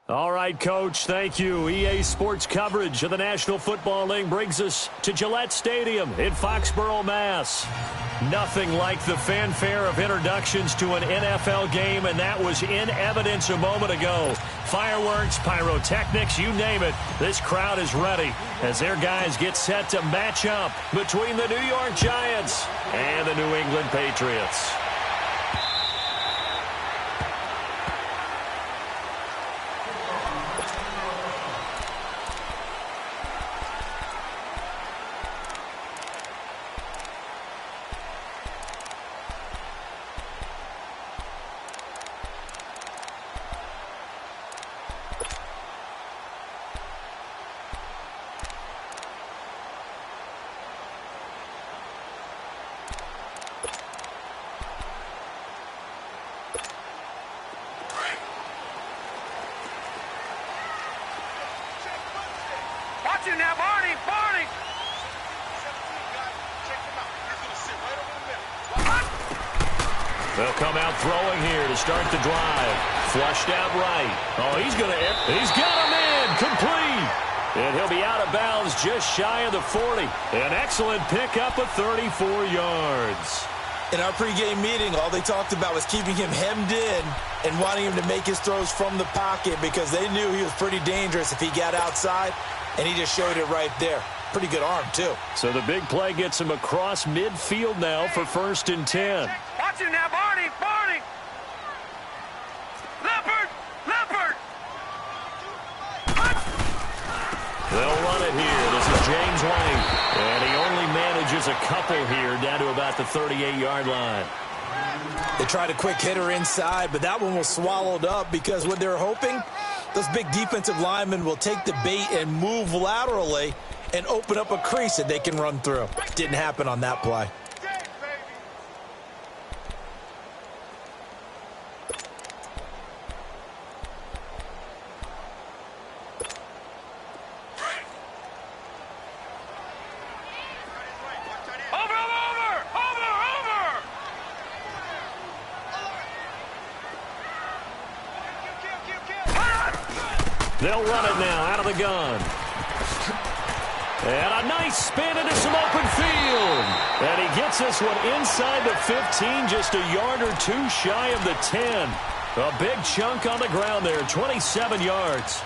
All right, Coach, thank you. EA Sports coverage of the National Football League brings us to Gillette Stadium in Foxborough, Mass. Nothing like the fanfare of introductions to an NFL game, and that was in evidence a moment ago. Fireworks, pyrotechnics, you name it. This crowd is ready as their guys get set to match up between the New York Giants and the New England Patriots. Now, Barney! They'll come out throwing here to start the drive. Flushed out right. Oh, he's got him in. Complete. And he'll be out of bounds just shy of the 40. An excellent pickup of 34 yards. In our pregame meeting, all they talked about was keeping him hemmed in and wanting him to make his throws from the pocket because they knew he was pretty dangerous if he got outside, and he just showed it right there. Pretty good arm, too. So the big play gets him across midfield now for 1st and 10. Watch him now, Barney! Barney! Leopard! Leopard! They'll run it here. This is James White. And he only manages a couple here down to about the 38-yard line. They tried a quick hitter inside, but that one was swallowed up because what they're hoping, those big defensive linemen will take the bait and move laterally and open up a crease that they can run through. Didn't happen on that play. They'll run it now out of the gun. And a nice spin into some open field. And he gets this one inside the 15, just a yard or two shy of the 10. A big chunk on the ground there, 27 yards.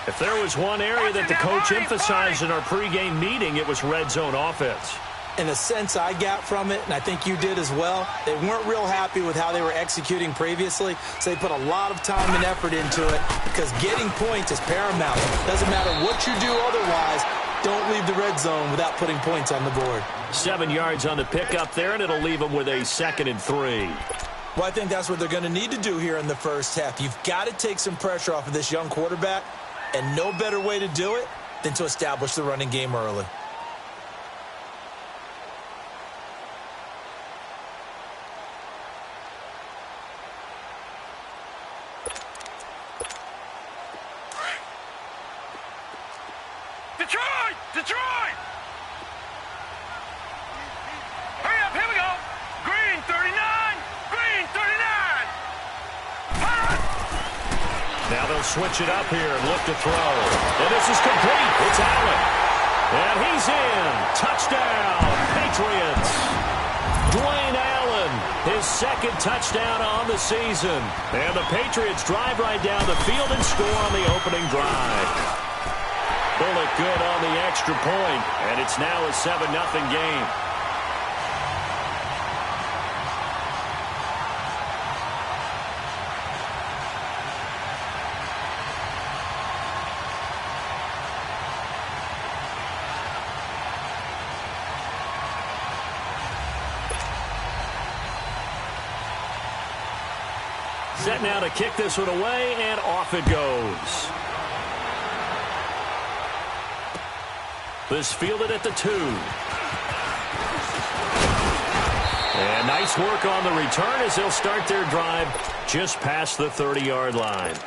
If there was one area that the coach emphasized in our pregame meeting, it was red zone offense. In a sense I got from it, and I think you did as well, they weren't real happy with how they were executing previously, so they put a lot of time and effort into it because getting points is paramount. Doesn't matter what you do otherwise, don't leave the red zone without putting points on the board. 7 yards on the pickup there, and it'll leave them with a 2nd and 3. Well, I think that's what they're going to need to do here in the first half. You've got to take some pressure off of this young quarterback, and no better way to do it than to establish the running game early. Detroit! Detroit! Hurry up, here we go! Green 39! Green 39! Now they'll switch it up here and look to throw. And this is complete. It's Allen. And he's in. Touchdown, Patriots. Dwayne Allen, his 2nd touchdown on the season. And the Patriots drive right down the field and score on the opening drive. Bullet good on the extra point, and it's now a 7-0 game. Set now to kick this one away, and off it goes. This fielded at the 2. And nice work on the return as they'll start their drive just past the 30-yard line.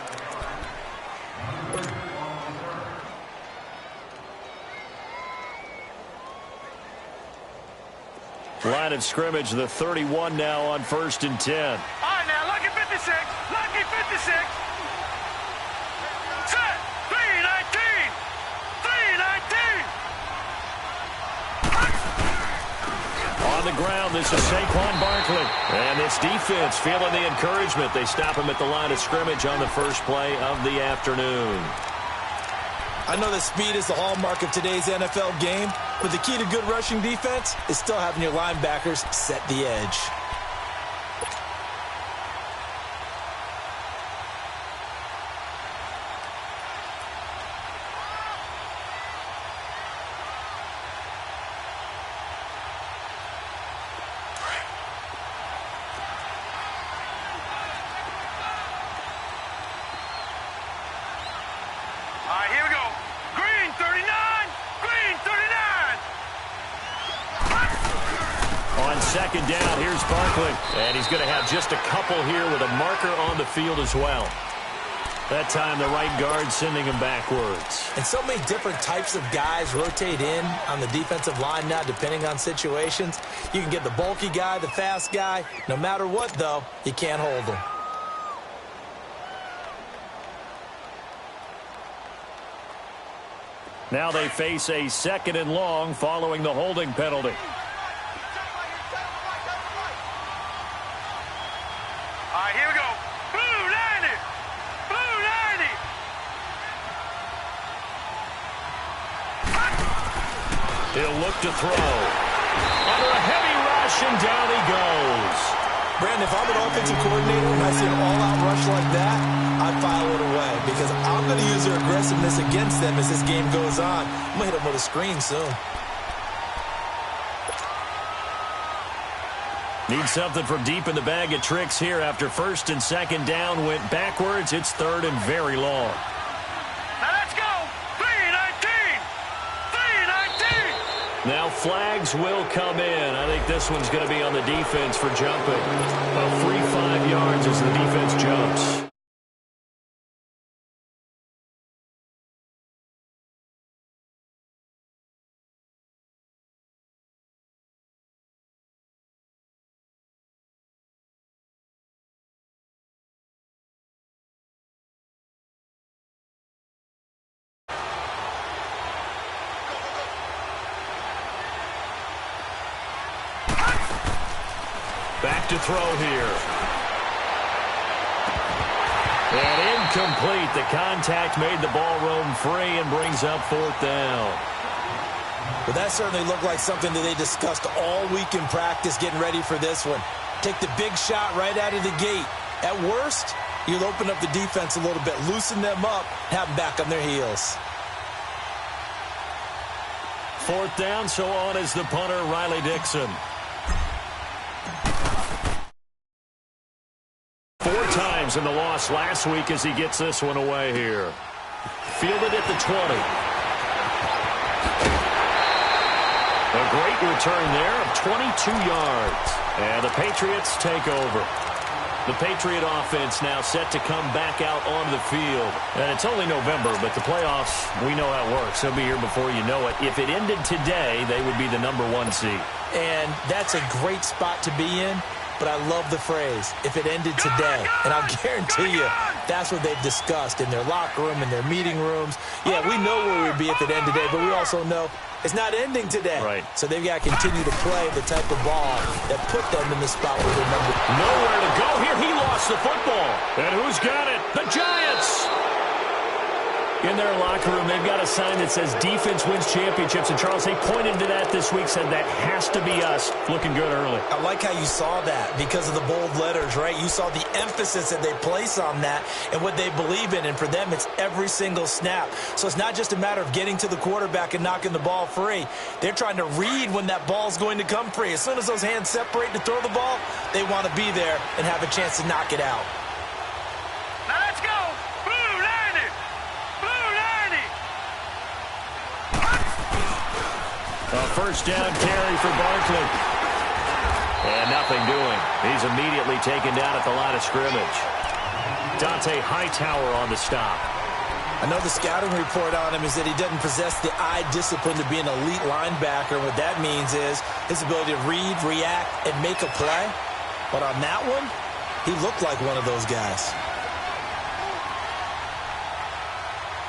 Line of scrimmage, the 31 now on 1st and 10. All right, now, lucky 56. Lucky 56. Set. 319. 319. On the ground, this is Saquon Barkley. And this defense feeling the encouragement. They stop him at the line of scrimmage on the first play of the afternoon. I know that speed is the hallmark of today's NFL game, but the key to good rushing defense is still having your linebackers set the edge. All right, here we go. Green 39. Green 39. On second down. Here's Barkley. And he's going to have just a couple here with a marker on the field as well. That time, the right guard sending him backwards. And so many different types of guys rotate in on the defensive line now, depending on situations. You can get the bulky guy, the fast guy. No matter what, though, you can't hold him. Now they face a 2nd and long following the holding penalty. All right, here we go. Blue 90. Blue 90. He'll look to throw. Under a heavy rush, and down he goes. Brandon, if I'm an offensive coordinator and I see an all-out rush like that, I'd file it away because I'm going to use their aggressiveness against them as this game goes on. I'm going to hit them with a screen soon. Need something from deep in the bag of tricks here after 1st and 2nd down went backwards. It's 3rd and very long. Now let's go. 319. 319. Now flags will come in. I think this one's going to be on the defense for jumping. A free 5 yards as the defense jumps. Back to throw here. And incomplete. The contact made the ball roam free and brings up 4th down. Well, that certainly looked like something that they discussed all week in practice getting ready for this one. Take the big shot right out of the gate. At worst, you'll open up the defense a little bit, loosen them up, have them back on their heels. 4th down, so on is the punter, Riley Dixon. 4 times in the loss last week as he gets this one away here. Fielded at the 20. A great return there of 22 yards. And the Patriots take over. The Patriot offense now set to come back out onto the field. And it's only November, but the playoffs, we know how it works. They'll be here before you know it. If it ended today, they would be the #1 seed. And that's a great spot to be in. But I love the phrase, if it ended today. And I'll guarantee you, that's what they've discussed in their locker room, in their meeting rooms. Yeah, we know where we'd be if it ended today, but we also know it's not ending today. Right. So they've got to continue to play the type of ball that put them in the spot where they're number. Nowhere to go here. He lost the football. And who's got it? The Giants. In their locker room, they've got a sign that says defense wins championships. And, Charles, they pointed to that this week, said that has to be us. Looking good early. I like how you saw that because of the bold letters, right? You saw the emphasis that they place on that and what they believe in. And for them, it's every single snap. So it's not just a matter of getting to the quarterback and knocking the ball free. They're trying to read when that ball's going to come free. As soon as those hands separate to throw the ball, they want to be there and have a chance to knock it out. Now let's go. Blue 90. Blue 90. A 1st down carry for Barkley. And nothing doing. He's immediately taken down at the line of scrimmage. Dante Hightower on the stop. I know the scouting report on him is that he doesn't possess the eye discipline to be an elite linebacker. What that means is his ability to read, react, and make a play. But on that one, he looked like one of those guys.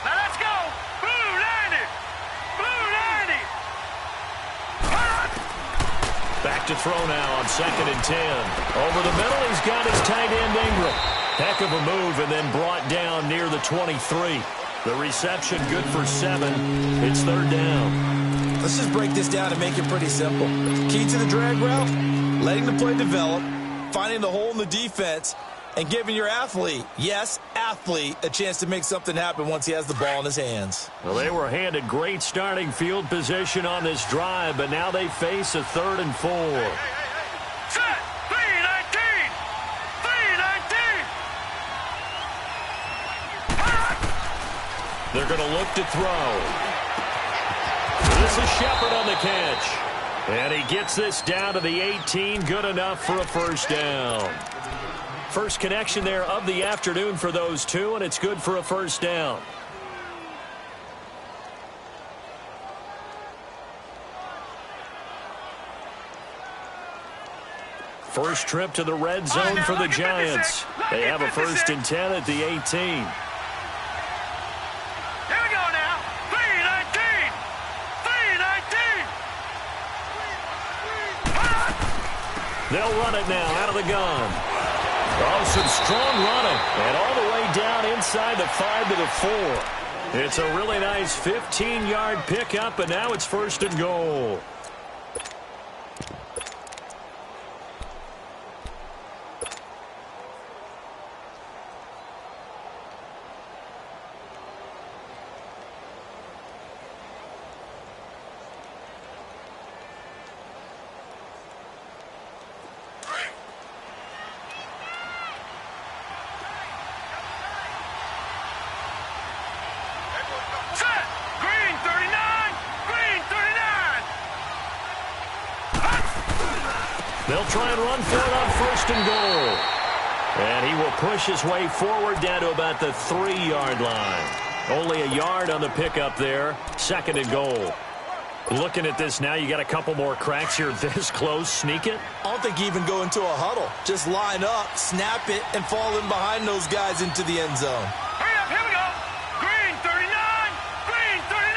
Now let's go. Blue 90. Blue 90. Back to throw now on 2nd and 10. Over the middle, he's got his tight end Ingram. Heck of a move and then brought down near the 23. The reception good for 7. It's 3rd down. Let's just break this down and make it pretty simple. Key to the drag route, letting the play develop, finding the hole in the defense, and giving your athlete, yes, athlete, a chance to make something happen once he has the ball in his hands. Well, they were handed great starting field position on this drive, but now they face a 3rd and 4. Set. 319. 319. They're going to look to throw. This is Shepard on the catch. And he gets this down to the 18. Good enough for a first down. First connection there of the afternoon for those two, and it's good for a first down. First trip to the red zone for the Giants. They have a 1st and 10 at the 18. They'll run it now out of the gun. Oh, some strong running. And all the way down inside the 5 to the 4. It's a really nice 15-yard pickup, and now it's 1st and goal. They'll try and run for it on 1st and goal. And he will push his way forward down to about the 3-yard line. Only a yard on the pickup there. 2nd and goal. Looking at this now, you got a couple more cracks here this close. Sneak it? I don't think you even go into a huddle. Just line up, snap it, and fall in behind those guys into the end zone. Hurry up, here we go. Green 39, green 39.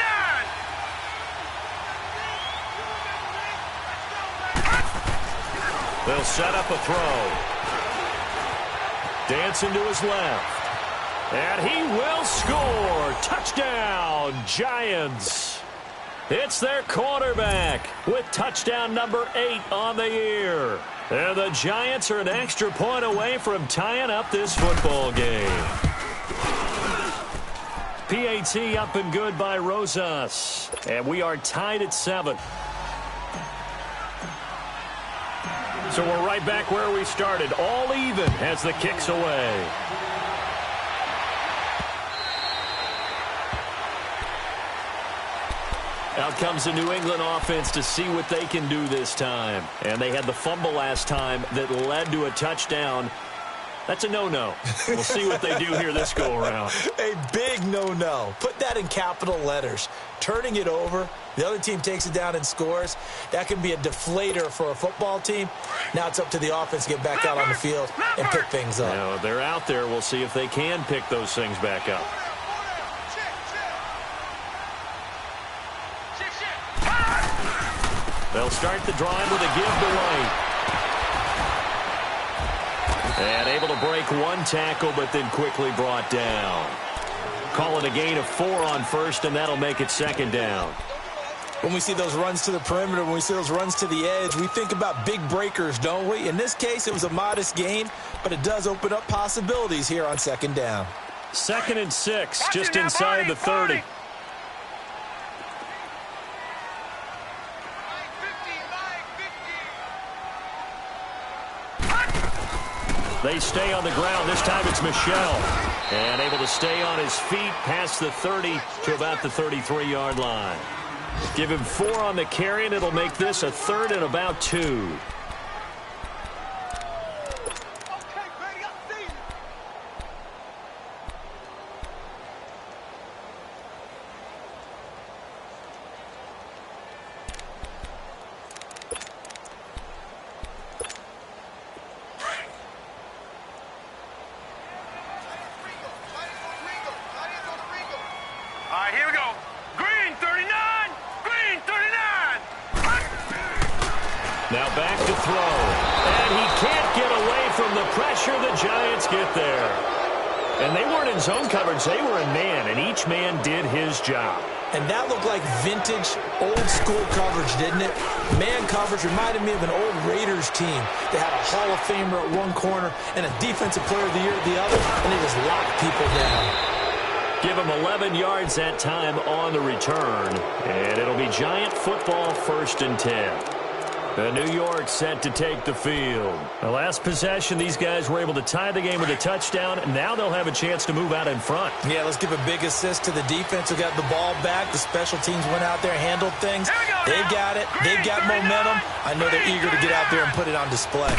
They'll set up a throw. Dancing to his left. And he will score. Touchdown, Giants. It's their quarterback with touchdown number 8 on the year. And the Giants are an extra point away from tying up this football game. PAT up and good by Rosas. And we are tied at 7. So we're right back where we started. All even as the kick's away. Out comes the New England offense to see what they can do this time. And they had the fumble last time that led to a touchdown. That's a no-no. We'll see what they do here this go-around. A big no-no. Put that in capital letters. Turning it over, the other team takes it down and scores. That can be a deflator for a football team. Now it's up to the offense to get back out on the field and pick things up. Now, they're out there. We'll see if they can pick those things back up. They'll start the drive with a give to White. And able to break one tackle, but then quickly brought down. Call it a gain of 4 on 1st, and that'll make it 2nd down. When we see those runs to the perimeter, when we see those runs to the edge, we think about big breakers, don't we? In this case, it was a modest gain, but it does open up possibilities here on 2nd down. 2nd and 6, just inside the 30. They stay on the ground. This time it's Michel. And able to stay on his feet past the 30 to about the 33-yard line. Give him 4 on the carry, and it'll make this a 3rd and about 2. Here we go. Green 39, green 39. Now back to throw. And he can't get away from the pressure. The Giants get there. And they weren't in zone coverage. They were in man, and each man did his job. And that looked like vintage, old-school coverage, didn't it? Man coverage reminded me of an old Raiders team. They had a Hall of Famer at one corner and a Defensive Player of the Year at the other, and they just locked people down. Give him 11 yards that time on the return. And it'll be Giant football 1st and 10. And New York set to take the field. The last possession, these guys were able to tie the game with a touchdown. Now they'll have a chance to move out in front. Yeah, let's give a big assist to the defense who got the ball back. The special teams went out there, handled things. They got it. They got momentum. I know they're eager to get out there and put it on display.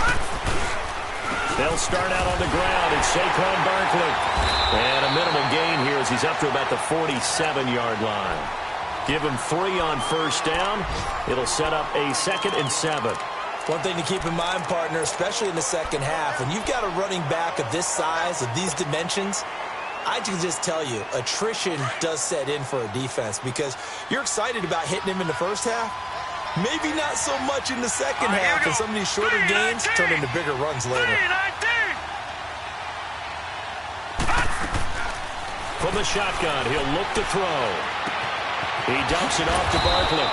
They'll start out on the ground. It's Saquon Barkley. And a minimal gain here as he's up to about the 47-yard line. Give him 3 on first down. It'll set up a 2nd and 7. One thing to keep in mind, partner, especially in the second half, when you've got a running back of this size, of these dimensions, I can just tell you, attrition does set in for a defense because you're excited about hitting him in the first half. Maybe not so much in the second half, and some of these shorter gains turn into bigger runs later. From the shotgun, he'll look to throw. He dumps it off to Barkley.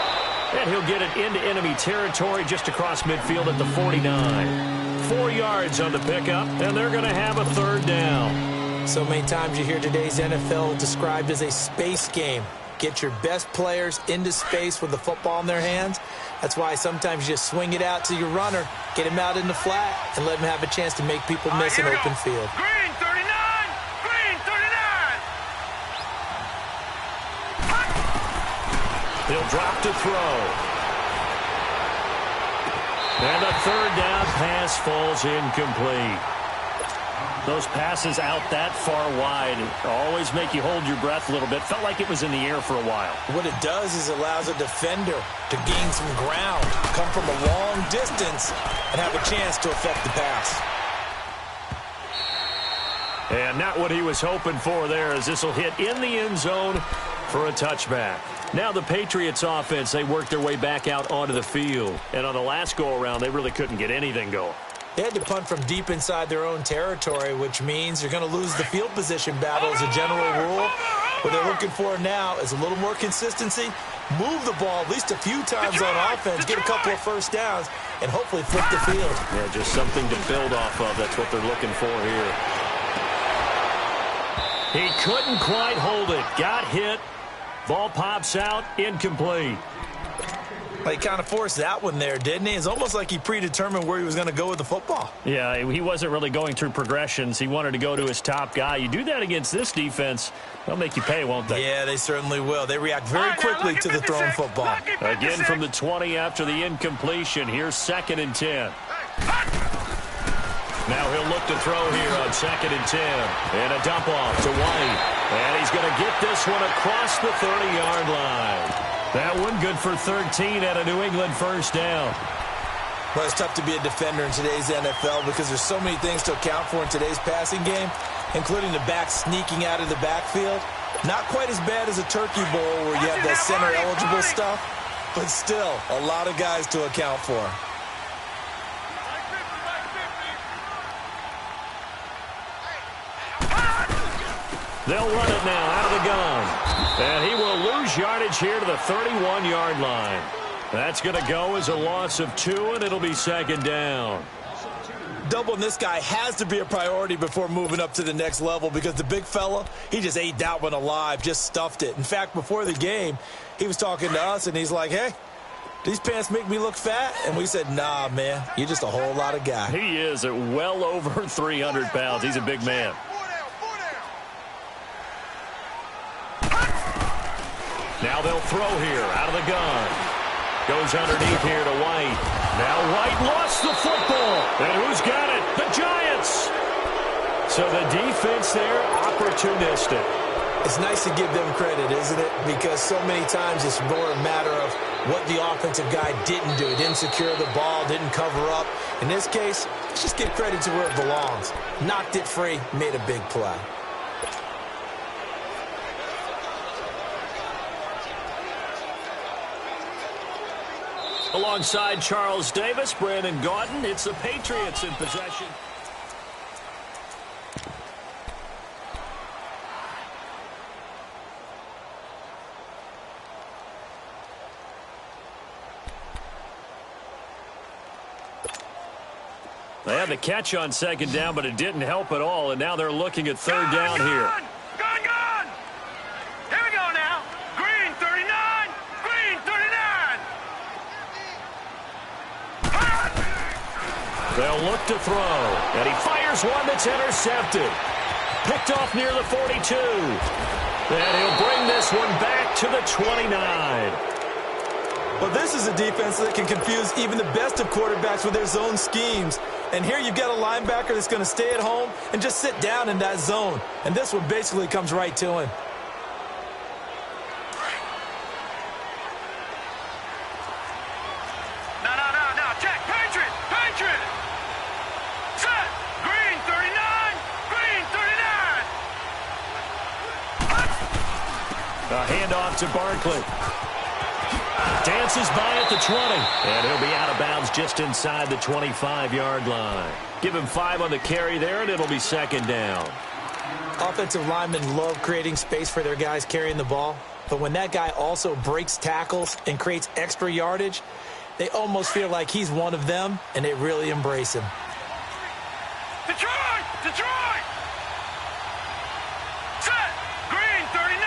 And he'll get it into enemy territory just across midfield at the 49. 4 yards on the pickup, and they're going to have a 3rd down. So many times you hear today's NFL described as a space game. Get your best players into space with the football in their hands. That's why sometimes you just swing it out to your runner, get him out in the flat, and let him have a chance to make people miss an open field. Green 39! Green 39! He'll drop to throw. And the 3rd down pass falls incomplete. Those passes out that far wide always make you hold your breath a little bit. Felt like it was in the air for a while. What it does is it allows a defender to gain some ground, come from a long distance, and have a chance to affect the pass. And not what he was hoping for there, as this will hit in the end zone for a touchback. Now the Patriots offense, they worked their way back out onto the field. And on the last go-around, they really couldn't get anything going. They had to punt from deep inside their own territory, which means you're going to lose the field position battle as a general rule. What they're looking for now is a little more consistency, move the ball at least a few times on offense, get a couple of first downs, and hopefully flip the field. Yeah, just something to build off of. That's what they're looking for here. He couldn't quite hold it. Got hit. Ball pops out. Incomplete. He kind of forced that one there, didn't he? It's almost like he predetermined where he was going to go with the football. Yeah, he wasn't really going through progressions. He wanted to go to his top guy. You do that against this defense, they'll make you pay, won't they? Yeah, they certainly will. They react very quickly to the thrown football. Again from the 20 after the incompletion. Here's 2nd and 10. Now he'll look to throw here on 2nd and 10. And a dump off to White. And he's going to get this one across the 30-yard line. That one good for 13 at a New England first down. Well, it's tough to be a defender in today's NFL because there's so many things to account for in today's passing game, including the back sneaking out of the backfield. Not quite as bad as a Turkey Bowl where you have that center-eligible stuff, but still a lot of guys to account for. They'll run it now out of the gun. And he will lose yardage here to the 31-yard line. That's going to go as a loss of 2, and it'll be 2nd down. Doubling this guy has to be a priority before moving up to the next level because the big fella, he just ate that one alive, just stuffed it. In fact, before the game, he was talking to us, and he's like, hey, these pants make me look fat? And we said, nah, man, you're just a whole lot of guy. He is at well over 300 pounds. He's a big man. Now they'll throw here out of the gun. Goes underneath here to White. Now White lost the football. And who's got it? The Giants. So the defense there, opportunistic. It's nice to give them credit, isn't it? Because so many times it's more a matter of what the offensive guy didn't do. He didn't secure the ball, didn't cover up. In this case, let's just give credit to where it belongs. Knocked it free, made a big play. Alongside Charles Davis, Brandon Gaudin, it's the Patriots in possession. They had the catch on 2nd down, but it didn't help at all, and now they're looking at 3rd down here. Gone! Here we go now. Green 39! Green 39! They'll look to throw, and he fires one that's intercepted. Picked off near the 42. And he'll bring this one back to the 29. Well, this is a defense that can confuse even the best of quarterbacks with their zone schemes. And here you've got a linebacker that's going to stay at home and just sit down in that zone. And this one basically comes right to him. No. Check. Patriot. Set. Green 39. Green 39. A handoff to Barkley. Dances by at the 20. And he'll be out of bounds just inside the 25-yard line. Give him 5 on the carry there, and it'll be second down. Offensive linemen love creating space for their guys carrying the ball. But when that guy also breaks tackles and creates extra yardage, they almost feel like he's one of them, and they really embrace him. Detroit! Set. Green 39.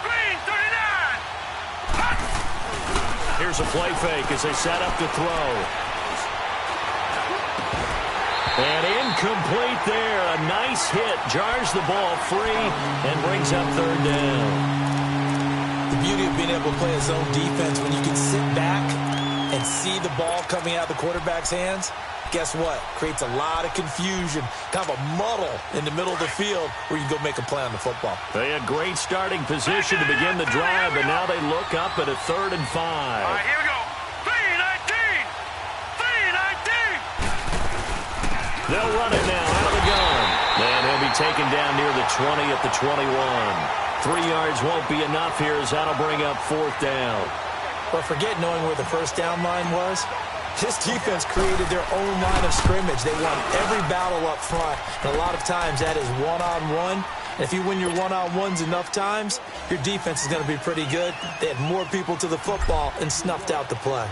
Green 39. Here's a play fake as they set up to throw. And incomplete there. A nice hit. Jars the ball free and brings up third down. The beauty of being able to play a zone defense when you can sit back and see the ball coming out of the quarterback's hands, guess what? Creates a lot of confusion, kind of a muddle in the middle of the field where you can go make a play on the football. They had great starting position to begin the drive, but now they look up at a 3rd and 5. All right, here we go. 3-19. They'll run it now out of the gun. And he'll be taken down near the 20 at the 21. 3 yards won't be enough here as that'll bring up 4th down. But forget knowing where the first down line was. This defense created their own line of scrimmage. They won every battle up front. And a lot of times that is one-on-one. And if you win your one-on-ones enough times, your defense is going to be pretty good. They had more people to the football and snuffed out the play.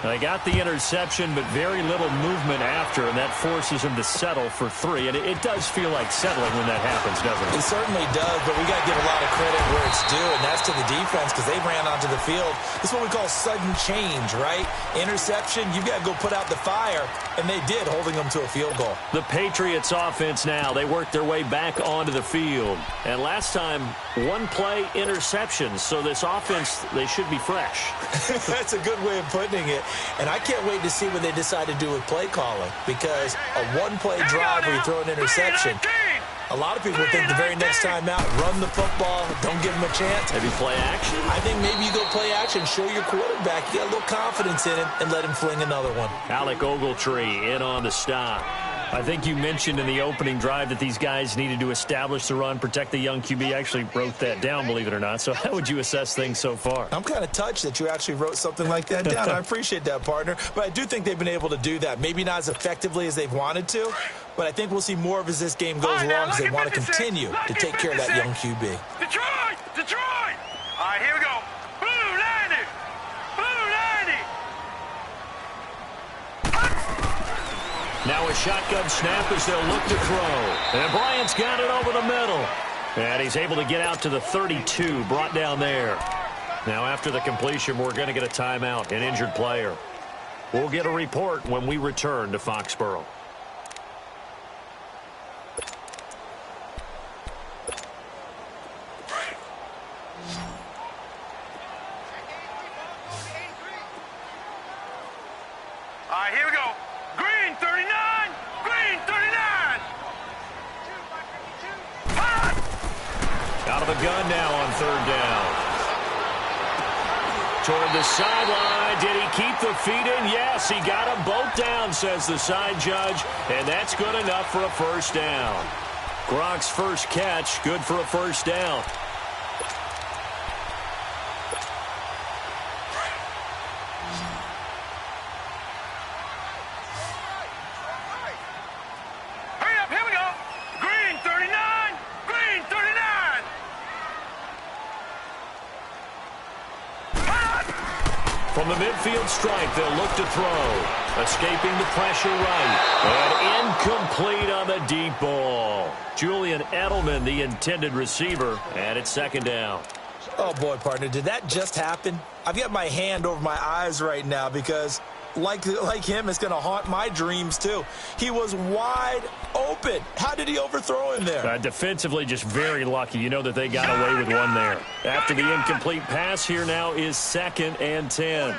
They got the interception, but very little movement after, and that forces them to settle for 3. And it does feel like settling when that happens, doesn't it? It certainly does, but we got to give a lot of credit where it's due, and that's to the defense because they ran onto the field. This is what we call sudden change, right? Interception, you've got to go put out the fire, and they did, holding them to a field goal. The Patriots offense now, they worked their way back onto the field. And last time, 1-play interceptions, so this offense, they should be fresh. That's a good way of putting it. And I can't wait to see what they decide to do with play calling, because a 1-play drive where you throw an interception, a lot of people think the very next time out, run the football, don't give them a chance. Maybe play action? I think maybe you go play action, show your quarterback, you got a little confidence in him, and let him fling another one. Alec Ogletree in on the stop. I think you mentioned in the opening drive that these guys needed to establish the run, protect the young QB. I actually wrote that down, believe it or not. So how would you assess things so far? I'm kind of touched that you actually wrote something like that down. I appreciate that, partner. But I do think they've been able to do that. Maybe not as effectively as they've wanted to, but I think we'll see more of as this game goes along because they want to continue to take care of that young QB. Detroit! All right, here we go. Blue 90! Now a shotgun snap as they'll look to throw. And Bryant's got it over the middle. And he's able to get out to the 32, brought down there. Now after the completion, we're going to get a timeout, an injured player. We'll get a report when we return to Foxborough. All right, here we go. Green 39! Green 39! Out of the gun now on 3rd down. Toward the sideline. Did he keep the feet in? Yes, he got them both down, says the side judge. And that's good enough for a first down. Gronk's first catch, good for a first down. Hurry up, here we go. Green 39! Green 39! From the midfield stripe, they'll look to throw. Escaping the pressure right. And incomplete on the deep ball. Julian Edelman, the intended receiver, and it's 2nd down. Oh, boy, partner, did that just happen? I've got my hand over my eyes right now because like him, is going to haunt my dreams, too. He was wide open. How did he overthrow him there? Defensively, just very lucky. You know that they got away with one there. After the incomplete pass, here now is 2nd and 10.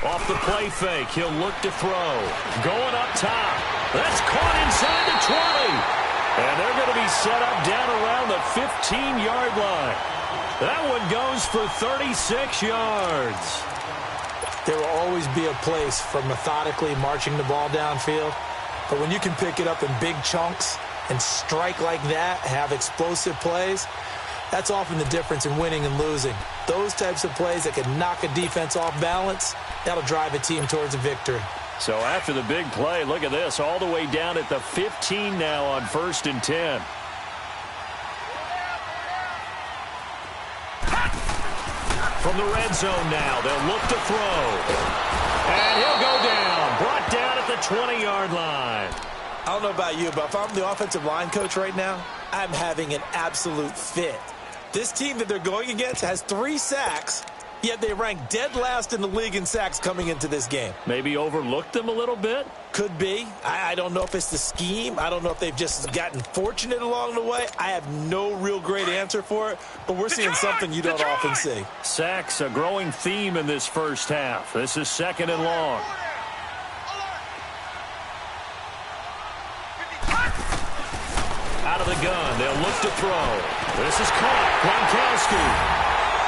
Off the play fake, he'll look to throw. Going up top. That's caught inside the 20. And they're going to be set up down around the 15-yard line. That one goes for 36 yards. There will always be a place for methodically marching the ball downfield. But when you can pick it up in big chunks and strike like that, have explosive plays, that's often the difference in winning and losing. Those types of plays that can knock a defense off balance, that'll drive a team towards a victory. So after the big play, look at this, all the way down at the 15 now on 1st and 10. From the red zone now, they'll look to throw. And he'll go down, brought down at the 20-yard line. I don't know about you, but if I'm the offensive line coach right now, I'm having an absolute fit. This team that they're going against has 3 sacks, yet they rank dead last in the league in sacks coming into this game. Maybe overlooked them a little bit? Could be. I don't know if it's the scheme. I don't know if they've just gotten fortunate along the way. I have no real great answer for it, but we're seeing something you don't often see. Sacks, a growing theme in this first half. This is 2nd and long. Out of the gun, they'll look to throw. This is caught. Gronkowski.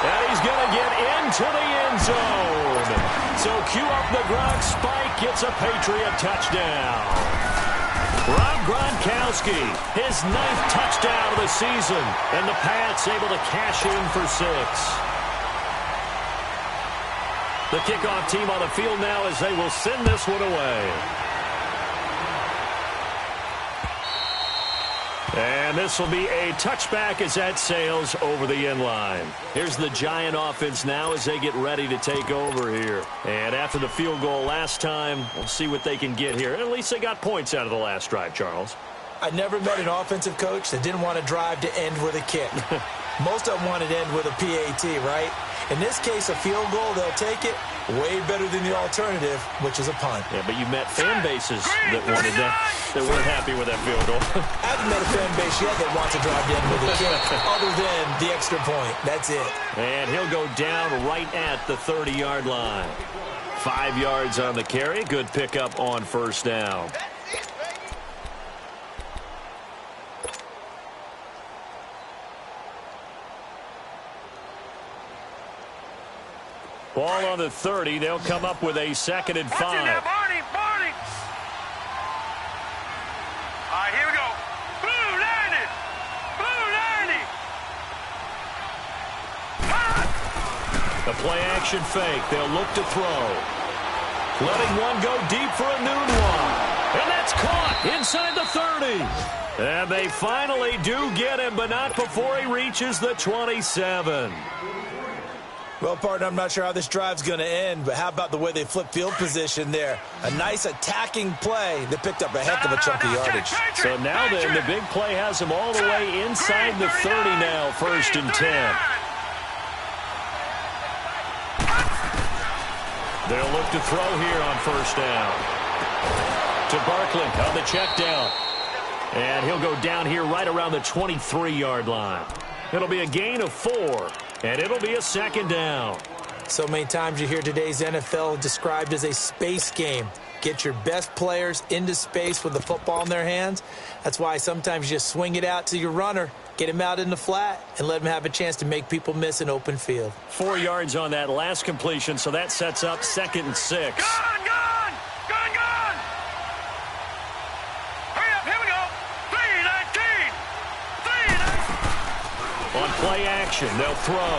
And he's going to get into the end zone. So cue up the Gronk spike. Gets a Patriot touchdown. Rob Gronkowski, his 9th touchdown of the season. And the Pats able to cash in for 6. The kickoff team on the field now as they will send this one away. And this will be a touchback as that sails over the end line. Here's the Giant offense now as they get ready to take over here. And after the field goal last time, we'll see what they can get here. And at least they got points out of the last drive, Charles. I never met an offensive coach that didn't want to drive to end with a kick. Most of them wanted to end with a PAT, right? In this case, a field goal, they'll take it. Way better than the alternative, which is a punt. Yeah, but you met fan bases that wanted that weren't happy with that field goal. I haven't met a fan base yet that wants to drive in with a kick other than the extra point. That's it. And he'll go down right at the 30-yard line. 5 yards on the carry. Good pickup on 1st down. Ball on the 30. They'll come up with a 2nd and 5. Barney! All right, here we go. Blue 90! Blue 90! The play-action fake. They'll look to throw. Letting one go deep for a noon one. And that's caught inside the 30. And they finally do get him, but not before he reaches the 27. Well, partner, I'm not sure how this drive's going to end, but how about the way they flip field position there? A nice attacking play that picked up a heck of a chunk of yardage. So now then, the big play has them all the way inside the 30 now, 1st and 10. They'll look to throw here on 1st down. To Barkley on the check down. And he'll go down here right around the 23-yard line. It'll be a gain of 4. And it'll be a 2nd down. So many times you hear today's NFL described as a space game. Get your best players into space with the football in their hands. That's why sometimes you just swing it out to your runner, get him out in the flat, and let him have a chance to make people miss an open field. 4 yards on that last completion, so that sets up 2nd and 6. Gone! Hurry up, here we go. 3-19! On play action, they'll throw.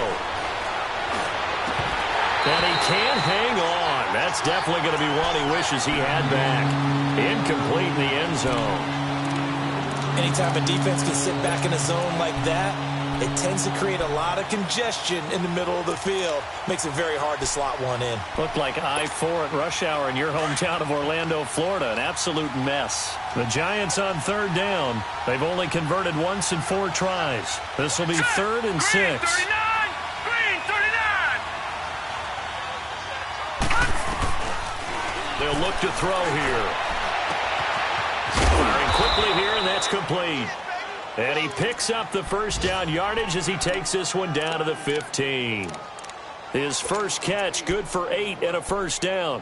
And he can't hang on. That's definitely going to be one he wishes he had back. Incomplete in the end zone. Anytime a defense can sit back in a zone like that, it tends to create a lot of congestion in the middle of the field. Makes it very hard to slot one in. Looked like I-4 at rush hour in your hometown of Orlando, Florida. An absolute mess. The Giants on third down. They've only converted once in 4 tries. This will be 3rd and 6. Green 39! Green 39! They'll look to throw here. Firing quickly here, and that's complete. And he picks up the first down yardage as he takes this one down to the 15. His first catch, good for 8 and a first down.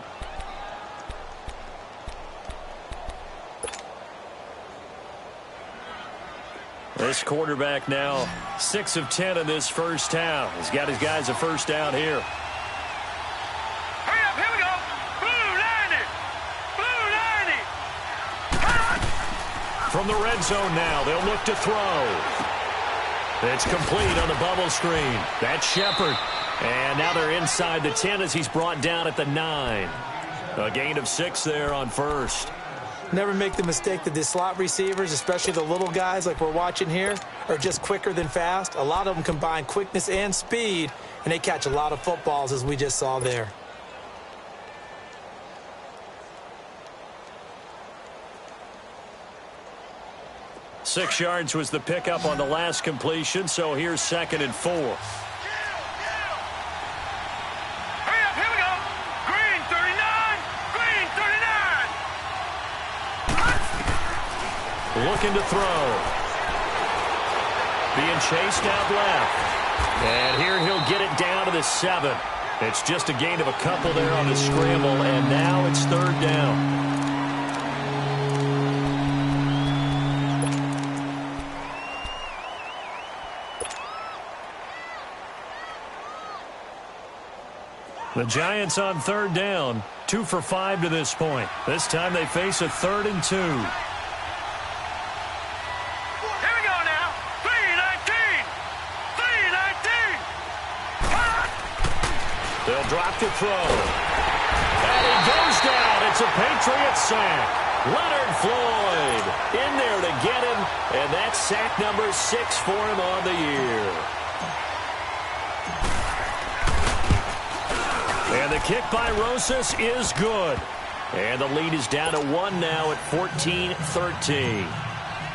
This quarterback now 6 of 10 in this first half. He's got his guys a first down here. Hurry up, here we go! Blue 90! Blue 90! From the red zone now, they'll look to throw. It's complete on the bubble screen. That's Shepard. And now they're inside the 10 as he's brought down at the 9. A gain of 6 there on first. Never make the mistake that the slot receivers, especially the little guys like we're watching here, are just quicker than fast. A lot of them combine quickness and speed, and they catch a lot of footballs, as we just saw there. Six yards was the pickup on the last completion, so here's 2nd and 4. Hurry up, here we go! Green 39! Green 39! Looking to throw. Being chased out left. And here he'll get it down to the 7. It's just a gain of a couple there on the scramble, and now it's 3rd down. The Giants on 3rd down, 2 for 5 to this point. This time they face a 3rd and 2. Here we go now! 319! 319! They'll drop to throw. And he goes down. It's a Patriots sack. Leonard Floyd in there to get him, and that's sack number 6 for him on the year. And the kick by Rosas is good. And the lead is down to 1 now at 14-13.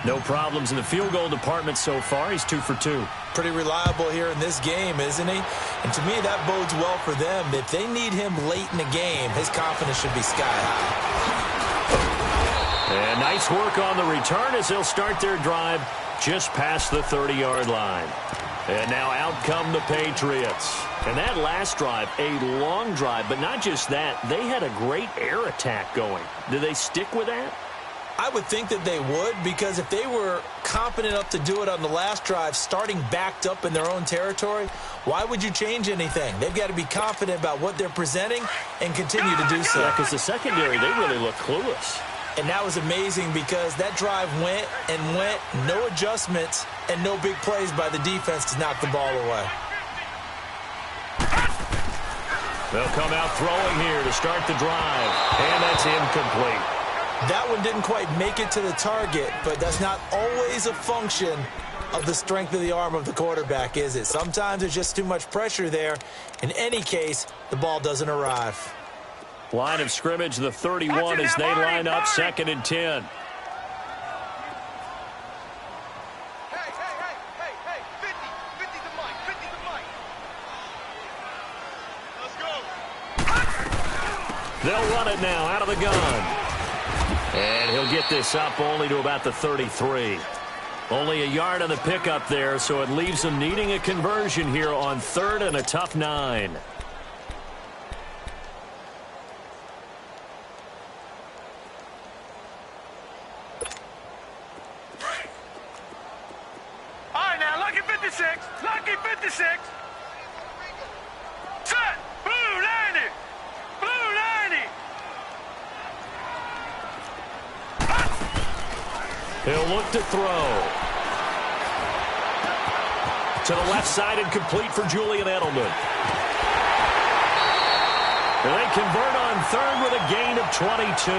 No problems in the field goal department so far. He's 2 for 2. Pretty reliable here in this game, isn't he? And to me, that bodes well for them. If they need him late in the game, his confidence should be sky high. And nice work on the return as they'll start their drive just past the 30-yard line. And now out come the Patriots. And that last drive, a long drive, but not just that. They had a great air attack going. Do they stick with that? I would think that they would, because if they were confident enough to do it on the last drive, starting backed up in their own territory, why would you change anything? They've got to be confident about what they're presenting and continue to do so. Yeah, because the secondary, they really look clueless. And that was amazing because that drive went and went, no adjustments, and no big plays by the defense to knock the ball away. They'll come out throwing here to start the drive, and that's incomplete. That one didn't quite make it to the target, but that's not always a function of the strength of the arm of the quarterback, is it? Sometimes there's just too much pressure there. In any case, the ball doesn't arrive. Line of scrimmage, the 31 as they line up 2nd and 10. Hey, 50 the mic, 50 the mic. Let's go. They'll run it now out of the gun. And he'll get this up only to about the 33. Only a yard on the pickup there, so it leaves them needing a conversion here on 3rd and a tough 9. All right, now, lucky 56. Lucky 56. Set. Blue 90. Blue 90. He'll look to throw. To the left side and complete for Julian Edelman. And they convert on 3rd with a gain of 22.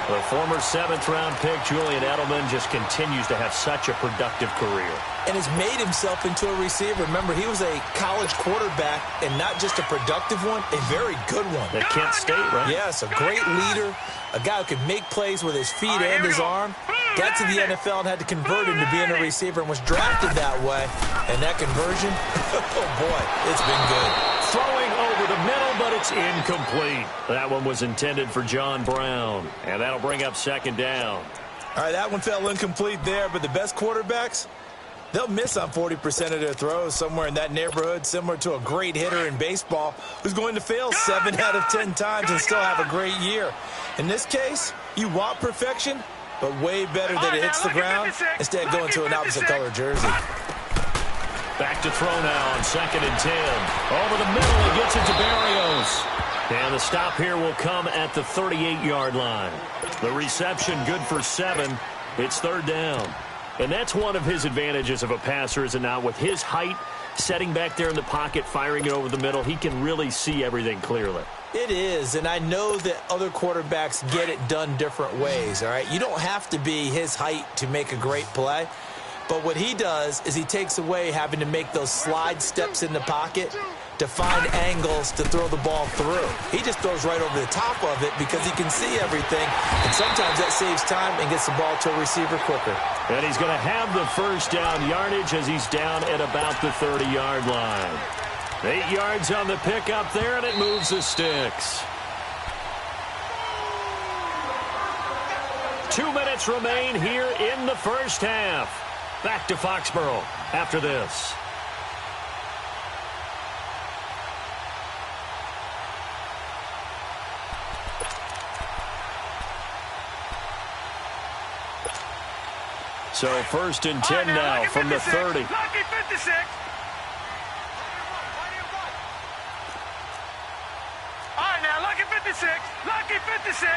The former 7th-round pick, Julian Edelman, just continues to have such a productive career. And has made himself into a receiver. Remember, he was a college quarterback, and not just a productive one, a very good one. At Kent State, right? Yes, a great leader, a guy who could make plays with his feet and his arm. Got to the NFL and had to convert into being a receiver and was drafted that way. And that conversion, oh boy, it's been good. Throwing over the middle, but it's incomplete. That one was intended for John Brown, and that'll bring up 2nd down. All right, that one fell incomplete there, but the best quarterbacks, they'll miss on 40% of their throws, somewhere in that neighborhood, similar to a great hitter in baseball who's going to fail 7 out of 10 times and still have a great year. In this case, you want perfection, but way better that it hits the ground instead of going to an opposite color jersey. Back to throw now on 2nd and 10. Over the middle, he gets it to Berrios. And the stop here will come at the 38-yard line. The reception good for 7. It's 3rd down. And that's one of his advantages of a passer, is it not? With his height, setting back there in the pocket, firing it over the middle, he can really see everything clearly. It is, and I know that other quarterbacks get it done different ways, all right? You don't have to be his height to make a great play. But what he does is he takes away having to make those slide steps in the pocket to find angles to throw the ball through. He just throws right over the top of it because he can see everything, and sometimes that saves time and gets the ball to a receiver quicker. And he's going to have the 1st down yardage as he's down at about the 30-yard line. 8 yards on the pickup there, and it moves the sticks. 2 minutes remain here in the first half. Back to Foxborough after this. So 1st and 10 now from the 30. Lucky 56. All right, now, lucky 56. Lucky 56.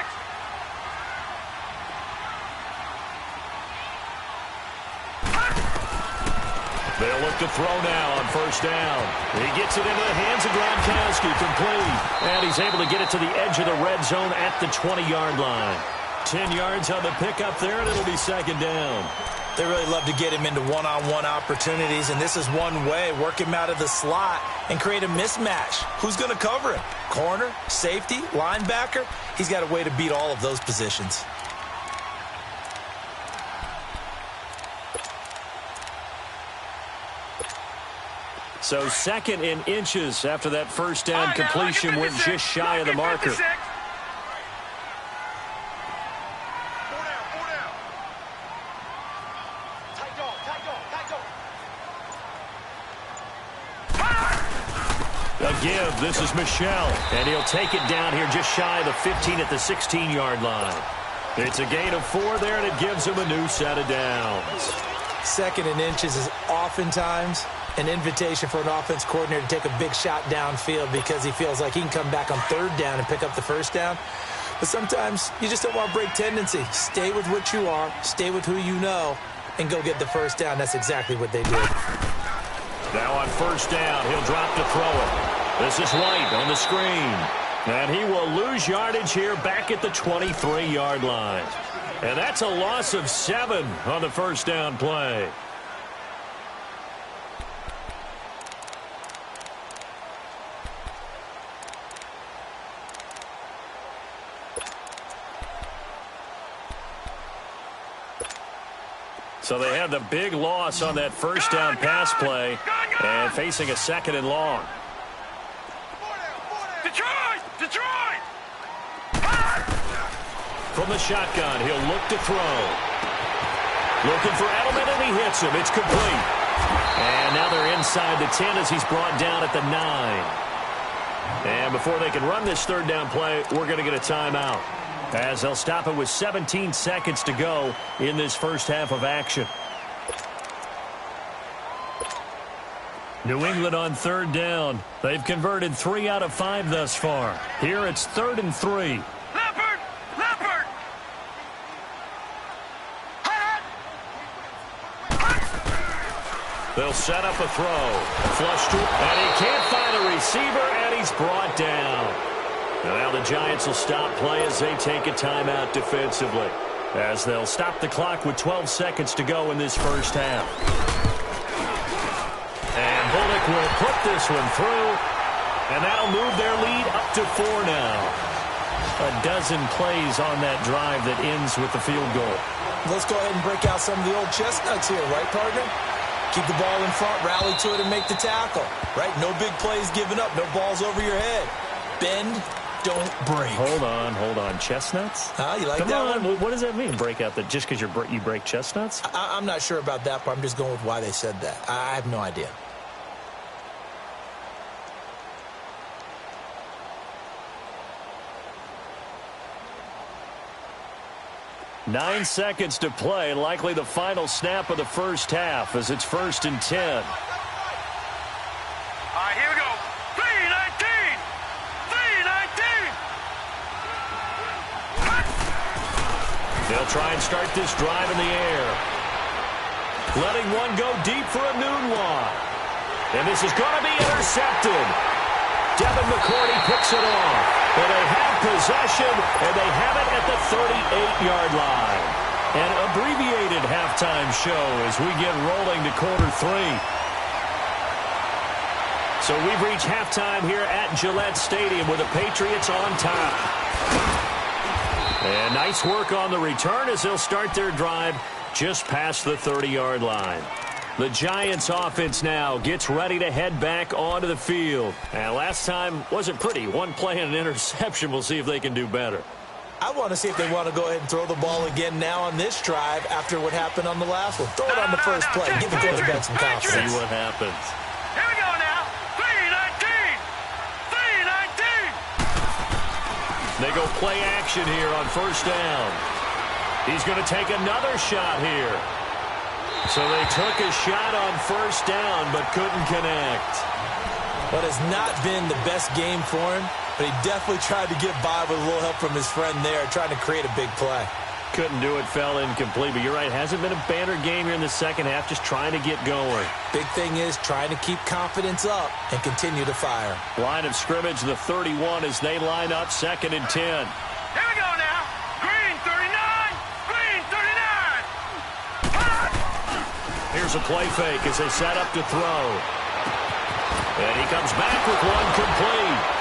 They'll look to throw now on 1st down. He gets it into the hands of Gronkowski, complete. And he's able to get it to the edge of the red zone at the 20-yard line. 10 yards on the pickup there, and it'll be 2nd down. They really love to get him into one-on-one opportunities, and this is one way, work him out of the slot and create a mismatch. Who's going to cover him? Corner, safety, linebacker? He's got a way to beat all of those positions. So 2nd and inches after that 1st down completion went just shy of the marker. A give. This is Michel, and he'll take it down here just shy of the 15 at the 16-yard line. It's a gain of 4 there, and it gives him a new set of downs. 2nd and inches is oftentimes an invitation for an offense coordinator to take a big shot downfield because he feels like he can come back on 3rd down and pick up the 1st down. But sometimes you just don't want to break tendency. Stay with what you are, stay with who you know, and go get the 1st down. That's exactly what they did. Now on 1st down, he'll drop to throw it. This is White on the screen. And he will lose yardage here back at the 23-yard line. And that's a loss of 7 on the 1st down play. So they had the big loss on that 1st down pass play and facing a 2nd and long. Detroit! From the shotgun, he'll look to throw. Looking for Edelman, and he hits him. It's complete. And now they're inside the 10 as he's brought down at the 9. And before they can run this 3rd down play, we're going to get a timeout, as they'll stop it with 17 seconds to go in this first half of action. New England on 3rd down. They've converted 3 out of 5 thus far. Here it's 3rd and 3. Leopard! They'll set up a throw. Flush to, and he can't find a receiver, and he's brought down. Now the Giants will stop play as they take a timeout defensively, as they'll stop the clock with 12 seconds to go in this first half. And Bullock will put this one through, and that'll move their lead up to 4 now. A dozen plays on that drive that ends with the field goal. Let's go ahead and break out some of the old chestnuts here, right, partner? Keep the ball in front, rally to it, and make the tackle, right? No big plays given up, no balls over your head. Bend, don't break. Hold on. Chestnuts? You like Come that on. one? What does that mean, break out? Just because you break chestnuts? I'm not sure about that, but I'm just going with why they said that. I have no idea. Nine seconds to play, likely the final snap of the first half as it's 1st and 10. All right, here we go. 3-19. 3-19. They'll try and start this drive in the air. Letting one go deep for a noon walk. And this is going to be intercepted. Devin McCourty picks it off. And they have possession, and they have it at the 38-yard line. An abbreviated halftime show as we get rolling to quarter 3. So we've reached halftime here at Gillette Stadium with the Patriots on top. And nice work on the return as they'll start their drive just past the 30-yard line. The Giants offense now gets ready to head back onto the field. And last time wasn't pretty. One play and an interception. We'll see if they can do better. I want to see if they want to go ahead and throw the ball again now on this drive after what happened on the last one. Throw it on the first play. Give the quarterback some confidence. See what happens. Here we go now. 3-19. 3-19. They go play action here on first down. He's going to take another shot here. So they took a shot on first down but couldn't connect. What has not been the best game for him, but he definitely tried to get by with a little help from his friend there, trying to create a big play. Couldn't do it, fell incomplete. But you're right, hasn't been a banner game here in the second half, just trying to get going. Big thing is trying to keep confidence up and continue to fire. Line of scrimmage, the 31 as they line up 2nd and 10. Here we go now. Green 39. Green 39. Here's a play fake as they set up to throw. And he comes back with one complete.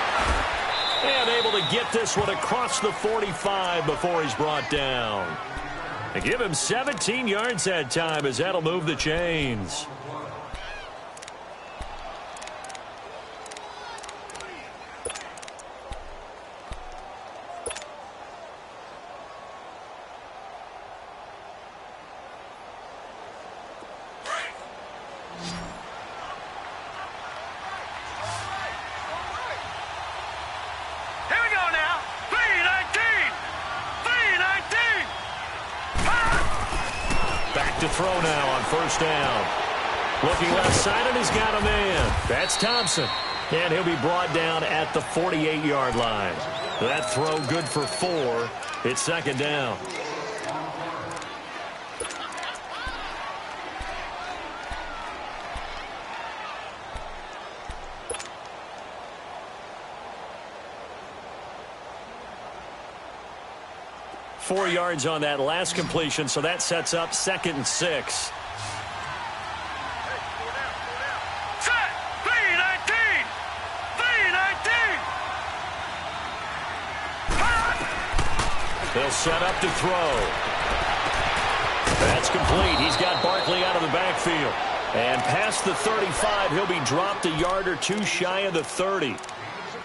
And able to get this one across the 45 before he's brought down. They give him 17 yards that time as that'll move the chains. To throw now on first down. Looking left side, and he's got a man. That's Thompson. And he'll be brought down at the 48-yard line. That throw good for 4. It's 2nd down. Four yards on that last completion, so that sets up 2nd and 6. Set. 3-19. 3-19. They'll set up to throw. That's complete. He's got Barkley out of the backfield. And past the 35, he'll be dropped a yard or two shy of the 30.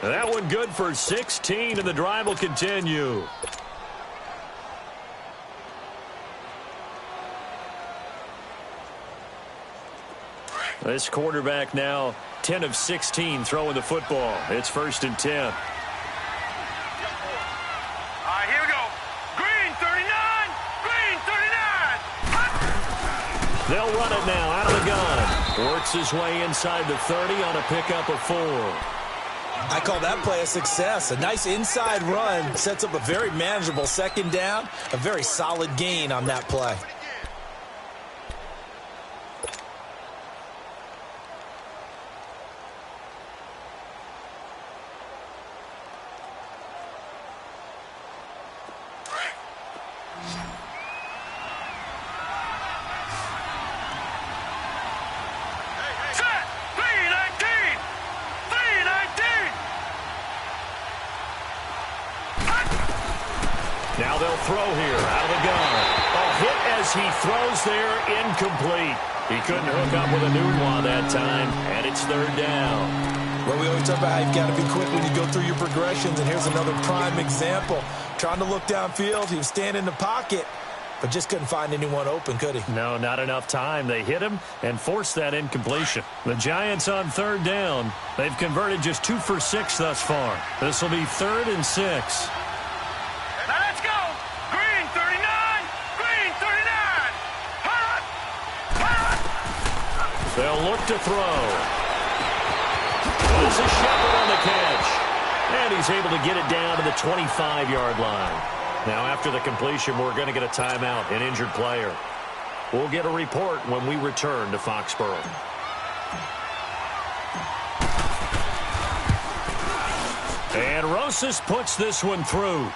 That one good for 16, and the drive will continue. This quarterback now 10 of 16 throwing the football. It's 1st and 10. All right, here we go. Green 39. Green 39. They'll run it now out of the gun. Works his way inside the 30 on a pickup of 4. I call that play a success. A nice inside run sets up a very manageable 2nd down. A very solid gain on that play. throw here out of the gun. A hit as he throws there, incomplete. He couldn't hook up with a new one that time, and it's third down. Well, we always talk about how you've got to be quick when you go through your progressions, and here's another prime example. Trying to look downfield, he was standing in the pocket, but just couldn't find anyone open, could he? No, not enough time. They hit him and forced that incompletion. The Giants on third down. They've converted just 2 for 6 thus far. This will be 3rd and 6. Now let's go. Green 39. Green 39. Hot. Hot. They'll look to throw. There's a Shepard on the catch. And he's able to get it down to the 25-yard line. Now, after the completion, we're going to get a timeout, an injured player. We'll get a report when we return to Foxborough. And Rosas puts this one through.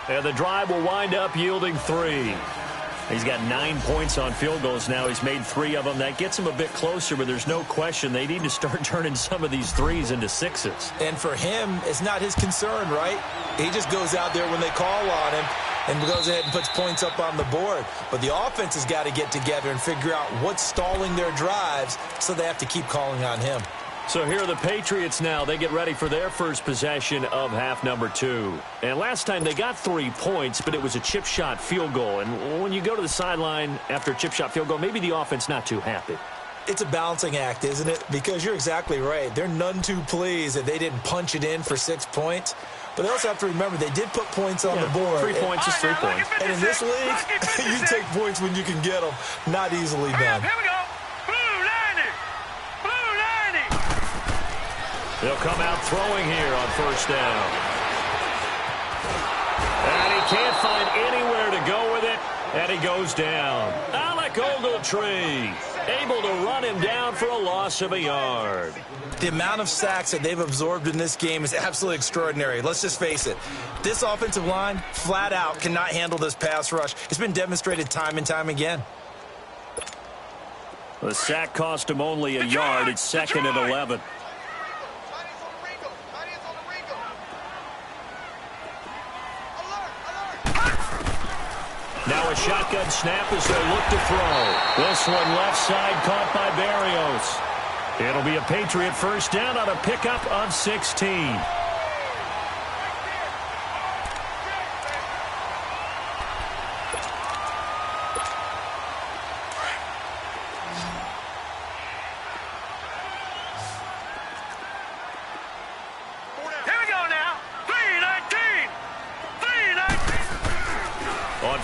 And the drive will wind up yielding 3. He's got 9 points on field goals now. He's made 3 of them. That gets him a bit closer, but there's no question they need to start turning some of these 3s into 6s. And for him, it's not his concern, right? He just goes out there when they call on him and goes ahead and puts points up on the board. But the offense has got to get together and figure out what's stalling their drives, so they have to keep calling on him. So here are the Patriots now. They get ready for their first possession of half number 2. And last time they got 3 points, but it was a chip shot field goal. And when you go to the sideline after a chip shot field goal, maybe the offense not too happy. It's a balancing act, isn't it? Because you're exactly right. They're none too pleased that they didn't punch it in for 6 points. But they also have to remember they did put points on the board. 3 points is 3 points. And in this league, you take points when you can get them. Not easily done. Here we go. Blue 90. Blue 90. They'll come out throwing here on first down. And he can't find anywhere to go with it. And he goes down. Alec Ogletree able to run him down for a loss of a yard. The amount of sacks that they've absorbed in this game is absolutely extraordinary. Let's just face it. This offensive line, flat out, cannot handle this pass rush. It's been demonstrated time and time again. The sack cost him only a yard. It's 2nd and 11. Now a shotgun snap as they look to throw. This one left side caught by Barrios. It'll be a Patriot first down on a pickup of 16.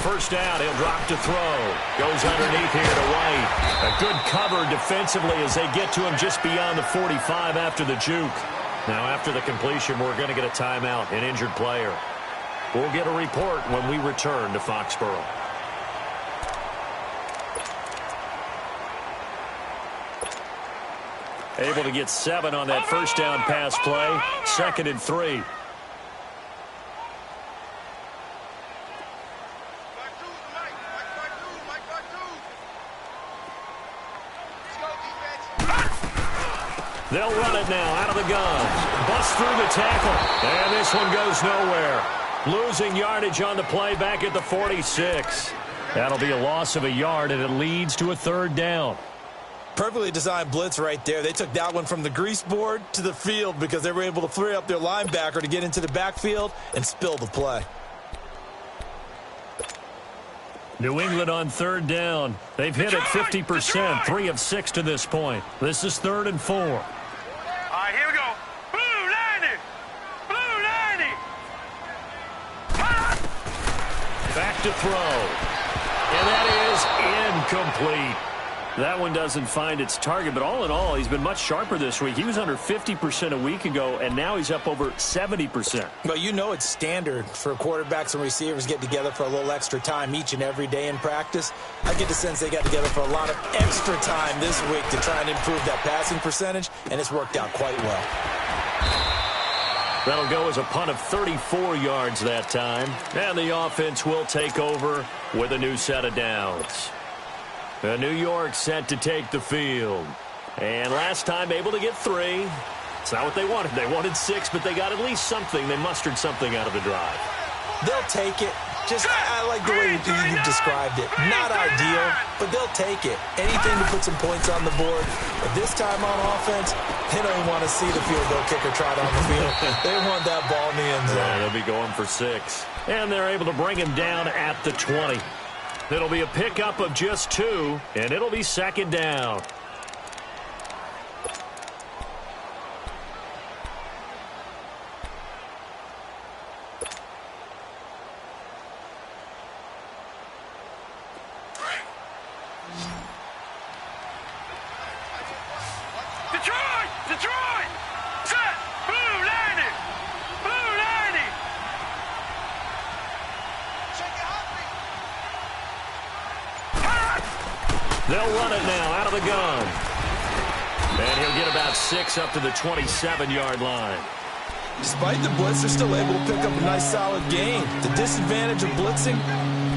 First down, he'll drop to throw. Goes underneath here to White. A good cover defensively as they get to him just beyond the 45 after the juke. Now after the completion, we're going to get a timeout, an injured player. We'll get a report when we return to Foxborough. Able to get 7 on that first down pass play. 2nd and 3. They'll run it now out of the gun. Bust through the tackle. And this one goes nowhere. Losing yardage on the play back at the 46. That'll be a loss of a yard, and it leads to a 3rd down. Perfectly designed blitz right there. They took that one from the grease board to the field because they were able to free up their linebacker to get into the backfield and spill the play. New England on 3rd down. They've hit it 50%, 3 of 6 to this point. This is 3rd and 4. All right, here we go. Blue 90. Blue 90. Back to throw. And that is incomplete. That one doesn't find its target, but all in all, he's been much sharper this week. He was under 50% a week ago, and now he's up over 70%. Well, you know it's standard for quarterbacks and receivers get together for a little extra time each and every day in practice. I get the sense they got together for a lot of extra time this week to try and improve that passing percentage, and it's worked out quite well. That'll go as a punt of 34 yards that time, and the offense will take over with a new set of downs. New York set to take the field. And last time able to get 3. It's not what they wanted. They wanted 6, but they got at least something. They mustered something out of the drive. They'll take it. I like the way you described it. Not ideal, but they'll take it. Anything to put some points on the board. But this time on offense, they don't even want to see the field goal kicker trot on the field. They want that ball in the end zone. Yeah, they'll be going for 6. And they're able to bring him down at the 20. It'll be a pickup of just 2, and it'll be second down. Detroit! Set! Blue 90! Blue 90! They'll run it now out of the gun. And he'll get about 6 up to the 27-yard line. Despite the blitz, they're still able to pick up a nice solid gain. The disadvantage of blitzing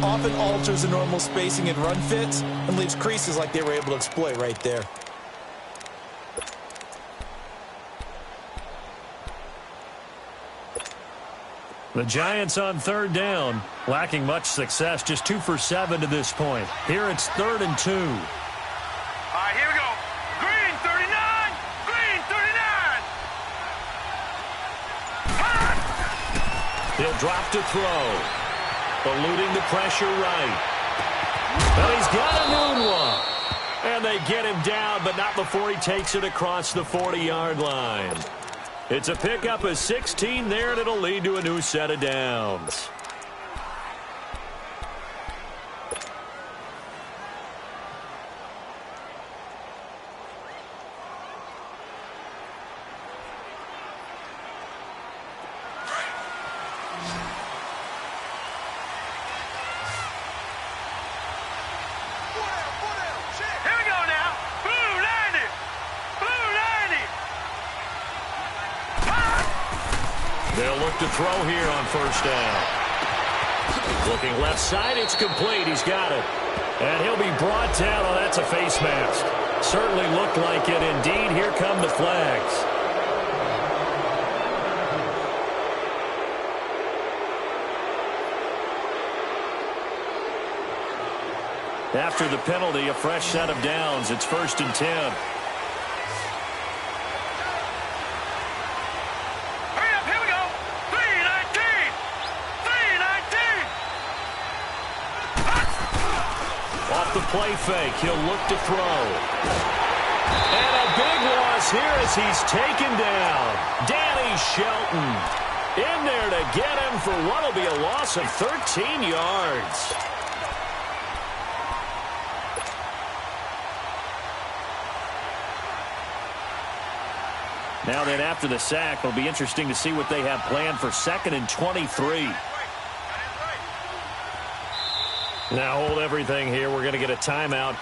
often alters the normal spacing and run fits and leaves creases like they were able to exploit right there. The Giants on third down, lacking much success, just 2 for 7 to this point. Here it's 3rd and 2. All right, here we go. Green 39! Green 39! He'll drop to throw. Eluding the pressure right. But he's got a moonwalk. And they get him down, but not before he takes it across the 40-yard line. It's a pickup of 16 there, and it'll lead to a new set of downs. Here we go now. Blue 90! Blue 90! They'll look to throw here on first down. Looking left side, it's complete. He's got it. And he'll be brought down. Oh, that's a face mask. Certainly looked like it. Indeed, here come the flags. After the penalty, a fresh set of downs. It's 1st and 10. The play fake. He'll look to throw. And a big loss here as he's taken down. Danny Shelton in there to get him for what will be a loss of 13 yards. Now then, after the sack, it'll be interesting to see what they have planned for 2nd and 23. Now hold everything here. We're going to get a timeout.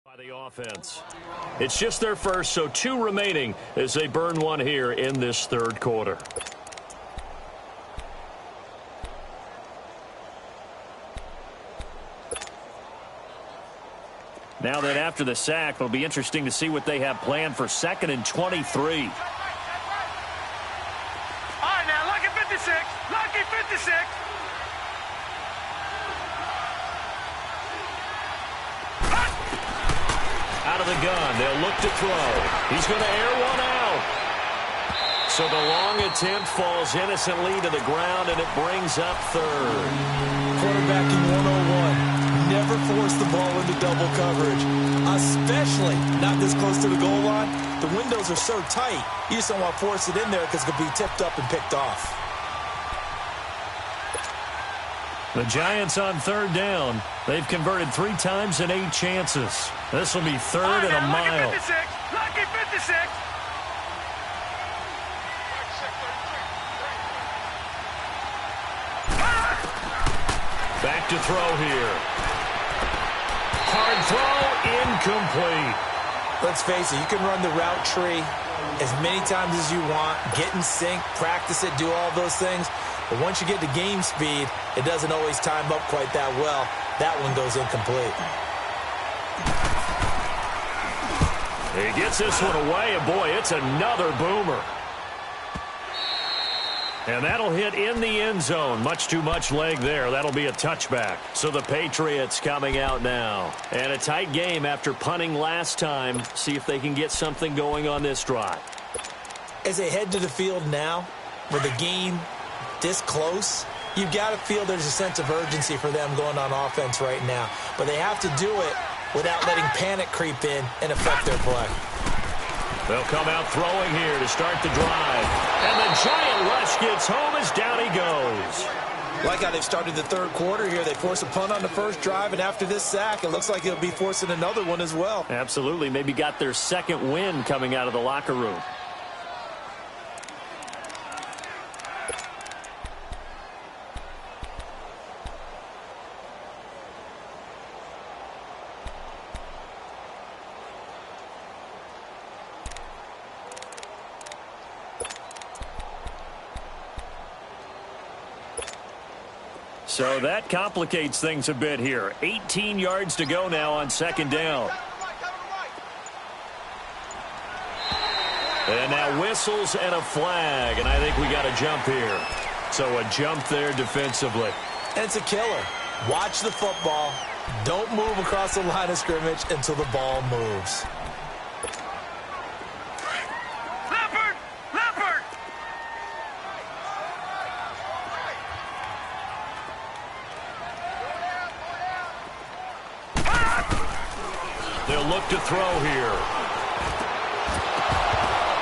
By the offense. It's just their first, so 2 remaining as they burn one here in this 3rd quarter. Now that after the sack, it'll be interesting to see what they have planned for 2nd and 23. All right, now, lucky 56. Lucky 56. Out of the gun, they'll look to throw. He's going to air one out. So the long attempt falls innocently to the ground, and it brings up 3rd. Quarterbacking 101. Never force the ball into double coverage, especially not this close to the goal line. The windows are so tight, you just don't want to force it in there because it could be tipped up and picked off. The Giants on 3rd down. They've converted 3 times in 8 chances. This will be 3rd and a mile. Lucky 56. Lucky 56. Back to throw here. Hard throw, incomplete. Let's face it, you can run the route tree as many times as you want, get in sync, practice it, do all those things. But once you get to game speed, it doesn't always time up quite that well. That one goes incomplete. He gets this one away, and boy, it's another boomer. And that'll hit in the end zone. Much too much leg there. That'll be a touchback. So the Patriots coming out now. And a tight game after punting last time. See if they can get something going on this drive. As they head to the field now, with the game this close, you've got to feel there's a sense of urgency for them going on offense right now. But they have to do it without letting panic creep in and affect their play. They'll come out throwing here to start the drive. And the giant rush gets home as down he goes. Like how they've started the third quarter here. They force a punt on the first drive, and after this sack, it looks like they'll be forcing another one as well. Absolutely. Maybe got their second win coming out of the locker room. So that complicates things a bit here. 18 yards to go now on second down. And now whistles and a flag, and I think we got a jump here. So a jump there defensively. And it's a killer. Watch the football. Don't move across the line of scrimmage until the ball moves. They'll look to throw here.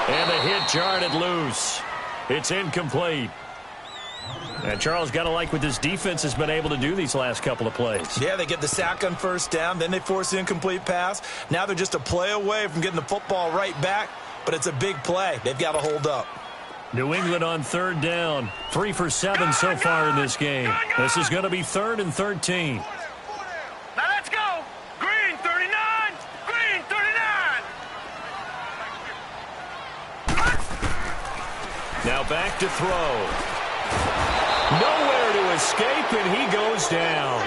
And the hit jarred it loose. It's incomplete. And Charles, got to like what this defense has been able to do these last couple of plays. Yeah, they get the sack on first down, then they force the incomplete pass. Now they're just a play away from getting the football right back, but it's a big play. They've got to hold up. New England on third down. 3 for 7 so far in this game. This is going to be 3rd and 13. Now back to throw. Nowhere to escape, and he goes down.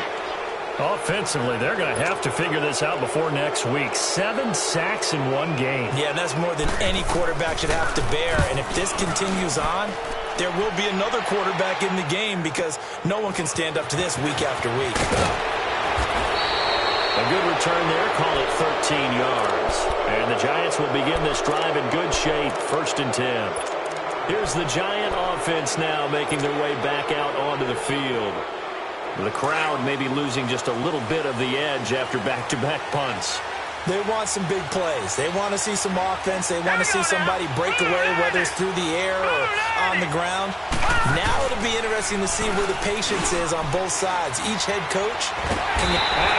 Offensively, they're going to have to figure this out before next week. 7 sacks in one game. Yeah, and that's more than any quarterback should have to bear. And if this continues on, there will be another quarterback in the game because no one can stand up to this week after week. A good return there, call it 13 yards. And the Giants will begin this drive in good shape, 1st and 10. Here's the Giant offense now making their way back out onto the field. The crowd may be losing just a little bit of the edge after back-to-back punts. They want some big plays. They want to see some offense. They want to see somebody break away, whether it's through the air or on the ground. Now it'll be interesting to see where the patience is on both sides. Each head coach. And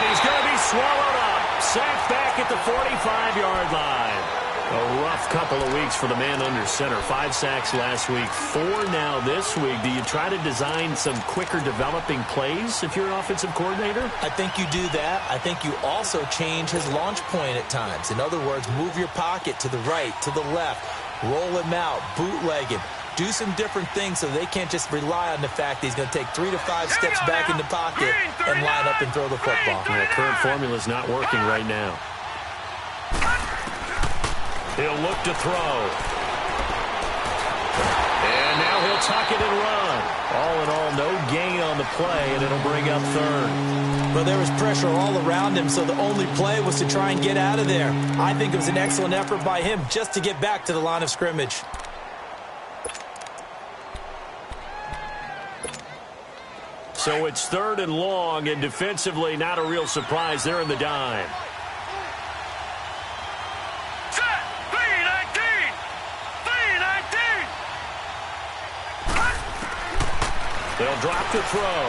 he's going to be swallowed up. Sacked back at the 45-yard line. A rough couple of weeks for the man under center. 5 sacks last week, 4 now this week. Do you try to design some quicker developing plays if you're an offensive coordinator? I think you do that. I think you also change his launch point at times. In other words, move your pocket to the right, to the left, roll him out, bootleg him. Do some different things so they can't just rely on the fact that he's going to take 3 to 5 steps back in the pocket and line up and throw the football. The current formula is not working right now. He'll look to throw. And now he'll tuck it and run. All in all, no gain on the play, and it'll bring up 3rd. Well, there was pressure all around him, so the only play was to try and get out of there. I think it was an excellent effort by him just to get back to the line of scrimmage. So it's 3rd and long, and defensively not a real surprise. They're in the dime. They'll drop to throw.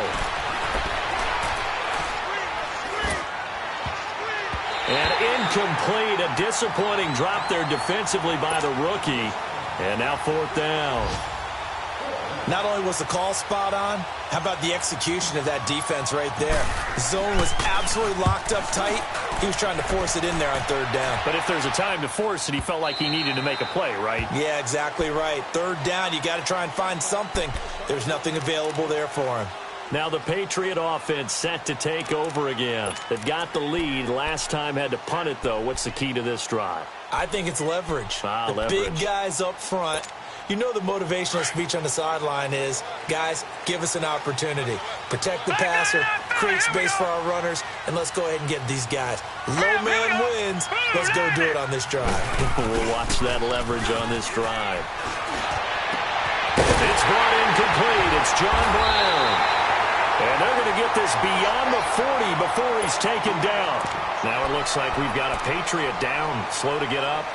And incomplete. A disappointing drop there defensively by the rookie. And now 4th down. Not only was the call spot on, how about the execution of that defense right there? The zone was absolutely locked up tight. He was trying to force it in there on third down. But if there's a time to force it, he felt like he needed to make a play, right? Yeah, exactly right. Third down, you got to try and find something. There's nothing available there for him. Now the Patriot offense set to take over again. They've got the lead. Last time had to punt it, though. What's the key to this drive? I think it's leverage. Leverage. Big guys up front. You know the motivational speech on the sideline is, guys, give us an opportunity. Protect the passer, create space for our runners, and let's go ahead and get these guys. Low man wins. Let's go do it on this drive. We'll watch that leverage on this drive. It's brought in complete. It's John Brown. And they're going to get this beyond the 40 before he's taken down. Now it looks like we've got a Patriot down, slow to get up.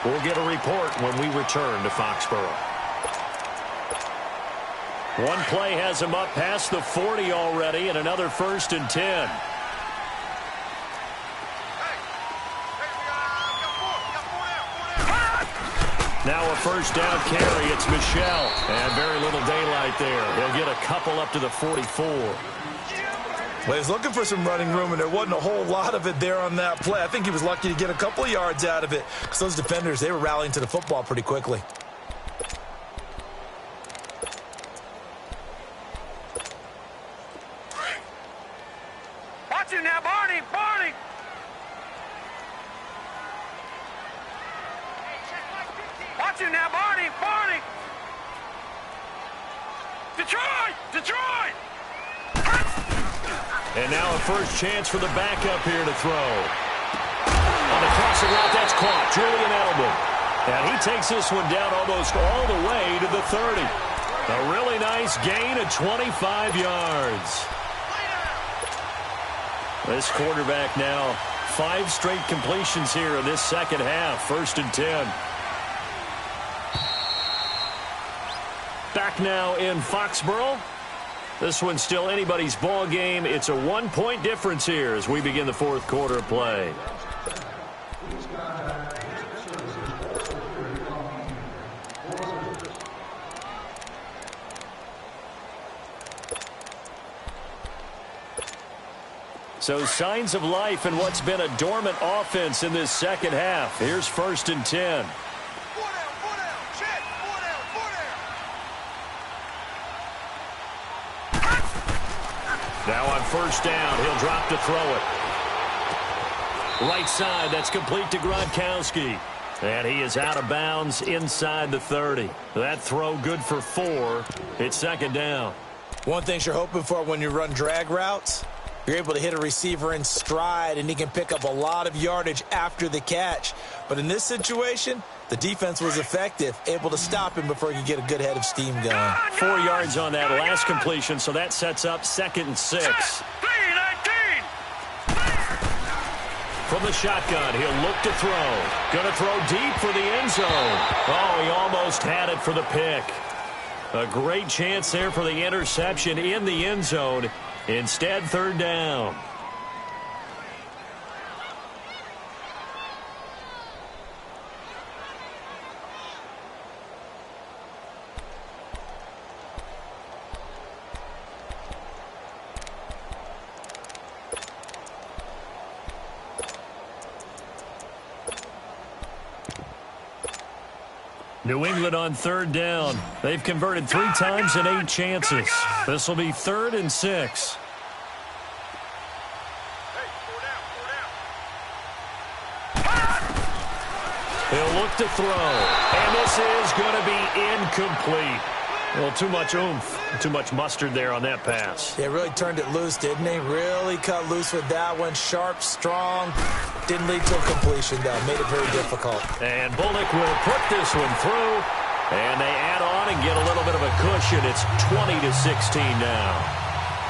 We'll get a report when we return to Foxborough. One play has him up past the 40 already, and another 1st and 10. Now a first down carry. It's Michel. And very little daylight there. He'll get a couple up to the 44. Well, he's looking for some running room, and there wasn't a whole lot of it there on that play. I think he was lucky to get a couple of yards out of it because those defenders, they were rallying to the football pretty quickly. Watch it now, Barney! Barney! Watch it now, Barney! Barney! Detroit! Detroit! And now a first chance for the backup here to throw. On the crossing route, that's caught. Julian Edelman. And he takes this one down almost all the way to the 30. A really nice gain of 25 yards. This quarterback now, 5 straight completions here in this second half. 1st and 10. Back now in Foxborough. This one's still anybody's ball game. It's a 1-point difference here as we begin the 4th quarter of play. So signs of life in what's been a dormant offense in this second half. Here's 1st and 10. Now on first down, he'll drop to throw it. Right side, that's complete to Gronkowski. And he is out of bounds inside the 30. That throw good for 4. It's 2nd down. One thing you're hoping for when you run drag routes, you're able to hit a receiver in stride, and he can pick up a lot of yardage after the catch. But in this situation, the defense was effective, able to stop him before he could get a good head of steam going. 4 yards on that last completion, so that sets up 2nd and 6. 3-19! From the shotgun, he'll look to throw. Going to throw deep for the end zone. Oh, he almost had it for the pick. A great chance there for the interception in the end zone. Instead, 3rd down. New England on 3rd down. They've converted 3 times in 8 chances. This will be 3rd and 6. He'll look to throw. And this is going to be incomplete. Well, too much oomph, too much mustard there on that pass. Yeah, really turned it loose, didn't he? Really cut loose with that one. Sharp, strong. Didn't lead to a completion, though. Made it very difficult. And Bullock will put this one through. And they add on and get a little bit of a cushion. It's 20-16 now.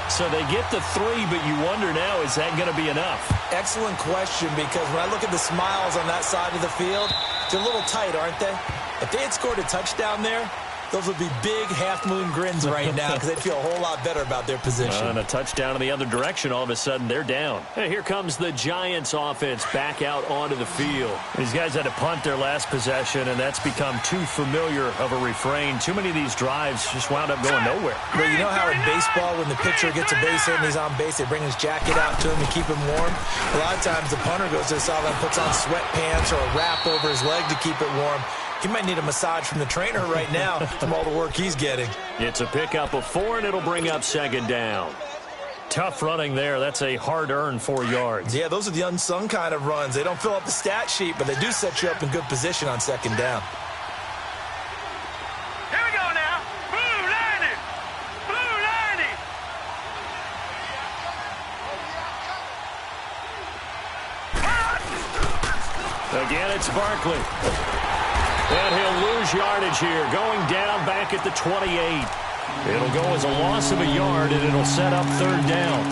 So they get the 3, but you wonder now, is that going to be enough? Excellent question, because when I look at the smiles on that side of the field, they're a little tight, aren't they? If they had scored a touchdown there, Those would be big half-moon grins right now because they'd feel a whole lot better about their position. And a touchdown in the other direction, all of a sudden they're down. Hey, here comes the Giants offense back out onto the field. These guys had to punt their last possession, and that's become too familiar of a refrain. Too many of these drives just wound up going nowhere. Well, you know how in baseball when the pitcher gets a base hit and he's on base, they bring his jacket out to him and keep him warm? A lot of times the punter goes to the sideline and puts on sweatpants or a wrap over his leg to keep it warm. He might need a massage from the trainer right now from all the work he's getting. It's a pickup of 4, and it'll bring up second down. Tough running there. That's a hard-earned 4 yards. Yeah, those are the unsung kind of runs. They don't fill up the stat sheet, but they do set you up in good position on second down. Here we go now. Blue 90. Blue 90. Again, it's Barkley. And he'll lose yardage here, going down back at the 28. It'll go as a loss of a yard, and it'll set up third down.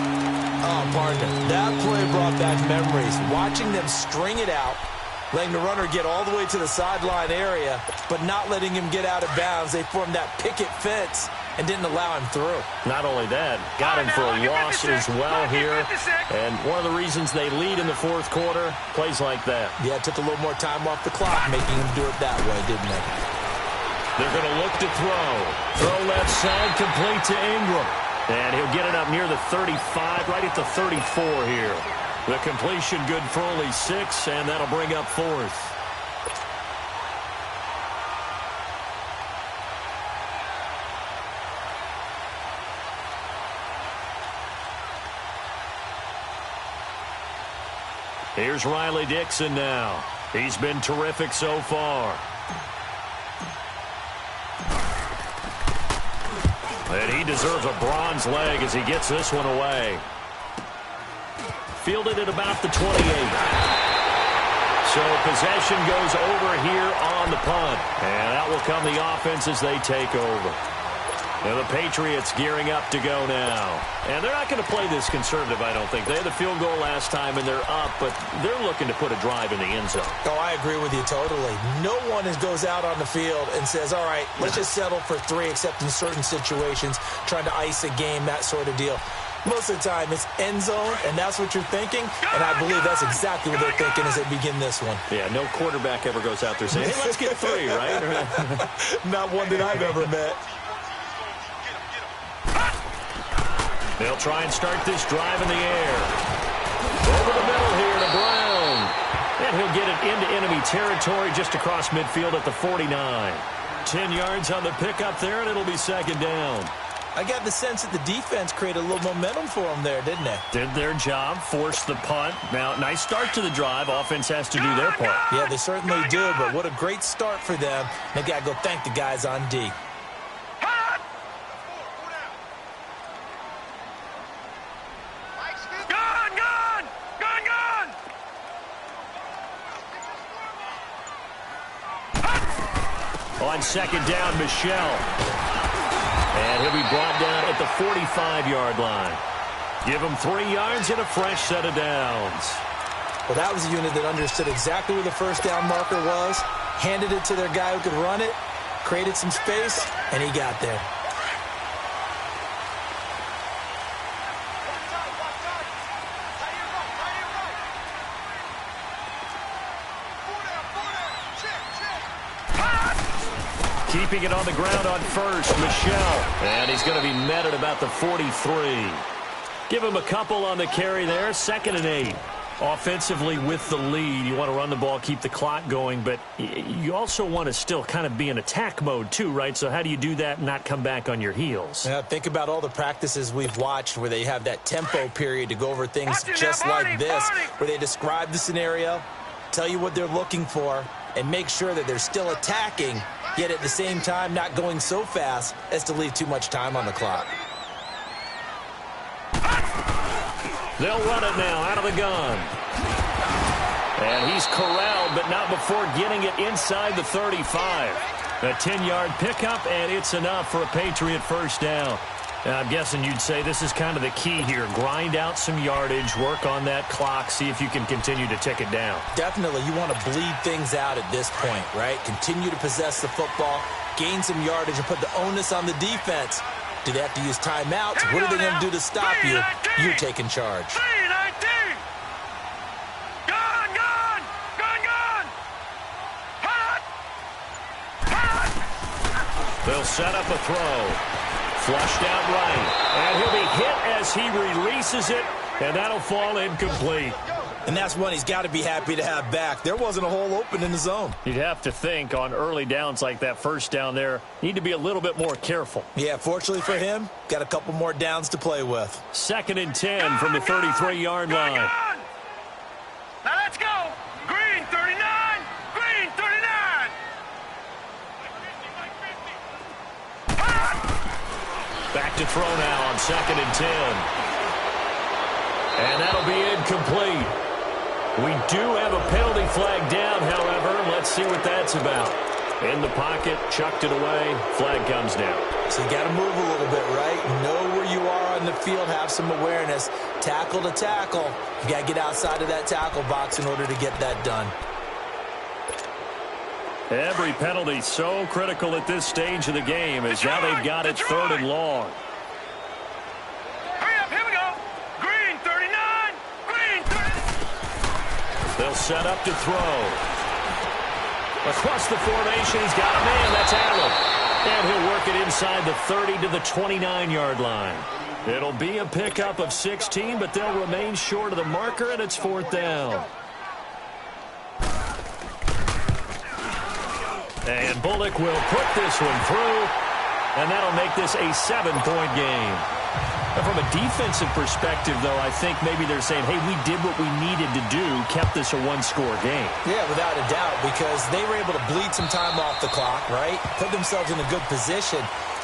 Oh, partner, that play brought back memories. Watching them string it out, letting the runner get all the way to the sideline area, but not letting him get out of bounds. They formed that picket fence and didn't allow him through. Not only that, got him for a loss as well here. And one of the reasons they lead in the fourth quarter, plays like that. Yeah, it took a little more time off the clock, making him do it that way, didn't it? They're going to look to throw. Throw left side, complete to Ingram. And he'll get it up near the 35, right at the 34 here. The completion good for only 6, and that'll bring up fourth. Here's Riley Dixon now. He's been terrific so far. And he deserves a bronze leg as he gets this one away. Fielded at about the 28. So possession goes over here on the punt. And that will come the offense as they take over. Now the Patriots gearing up to go now. And they're not going to play this conservative, I don't think. They had the field goal last time, and they're up, but they're looking to put a drive in the end zone. Oh, I agree with you totally. No one goes out on the field and says, all right, let's just settle for 3, except in certain situations, trying to ice a game, that sort of deal. Most of the time, it's end zone, and that's what you're thinking, and I believe that's exactly what they're thinking as they begin this one. Yeah, no quarterback ever goes out there saying, hey, let's get 3, right? Not one that I've ever met. They'll try and start this drive in the air. Over the middle here to Brown. And he'll get it into enemy territory just across midfield at the 49. 10 yards on the pickup there, and it'll be second down. I got the sense that the defense created a little momentum for them there, didn't they? Did their job, forced the punt. Now, nice start to the drive. Offense has to do their part. Yeah, they certainly do, but what a great start for them. They got to go thank the guys on D. On second down, Michelle. And he'll be brought down at the 45-yard line. Give him 3 yards and a fresh set of downs. Well, that was a unit that understood exactly where the first down marker was, handed it to their guy who could run it, created some space, and he got there. Keeping it on the ground on first, Michelle. And he's going to be met at about the 43. Give him a couple on the carry there. 2nd and 8. Offensively with the lead, you want to run the ball, keep the clock going, but you also want to still kind of be in attack mode too, right? So how do you do that and not come back on your heels? Yeah, think about all the practices we've watched where they have that tempo period to go over things just like this, where they describe the scenario, tell you what they're looking for, and make sure that they're still attacking, yet at the same time not going so fast as to leave too much time on the clock. They'll run it now out of the gun. And he's corralled, but not before getting it inside the 35. A 10-yard pickup, and it's enough for a Patriot first down. I'm guessing you'd say this is kind of the key here. Grind out some yardage, work on that clock, see if you can continue to tick it down. Definitely, you want to bleed things out at this point, right? Continue to possess the football, gain some yardage, and put the onus on the defense. Do they have to use timeouts? What are they going to do to stop you? You're taking charge. They'll set up a throw. Flushed out right. And he'll be hit as he releases it, and that'll fall incomplete. And that's one he's got to be happy to have back. There wasn't a hole open in the zone. You'd have to think on early downs like that first down there, need to be a little bit more careful. Yeah, fortunately for him, got a couple more downs to play with. 2nd and 10 from the 33-yard line. Now let's go. Green 39. Green 39. Back to throw now on 2nd and 10. And that'll be incomplete. We do have a penalty flag down, however. Let's see what that's about. In the pocket, chucked it away, flag comes down. So you got to move a little bit, right? Know where you are on the field, have some awareness. Tackle to tackle. You got to get outside of that tackle box in order to get that done. Every penalty so critical at this stage of the game as now they've got it 3rd and long. Hurry up, here we go. Green 39. Green 39. They'll set up to throw. Across the formation, he's got a man. That's Allen. And he'll work it inside the 30 to the 29-yard line. It'll be a pickup of 16, but they'll remain short of the marker, and it's 4th down. And Bullock will put this one through, and that'll make this a 7-point game. And from a defensive perspective, though, I think maybe they're saying, hey, we did what we needed to do, kept this a one-score game. Yeah, without a doubt, because they were able to bleed some time off the clock, right? Put themselves in a good position,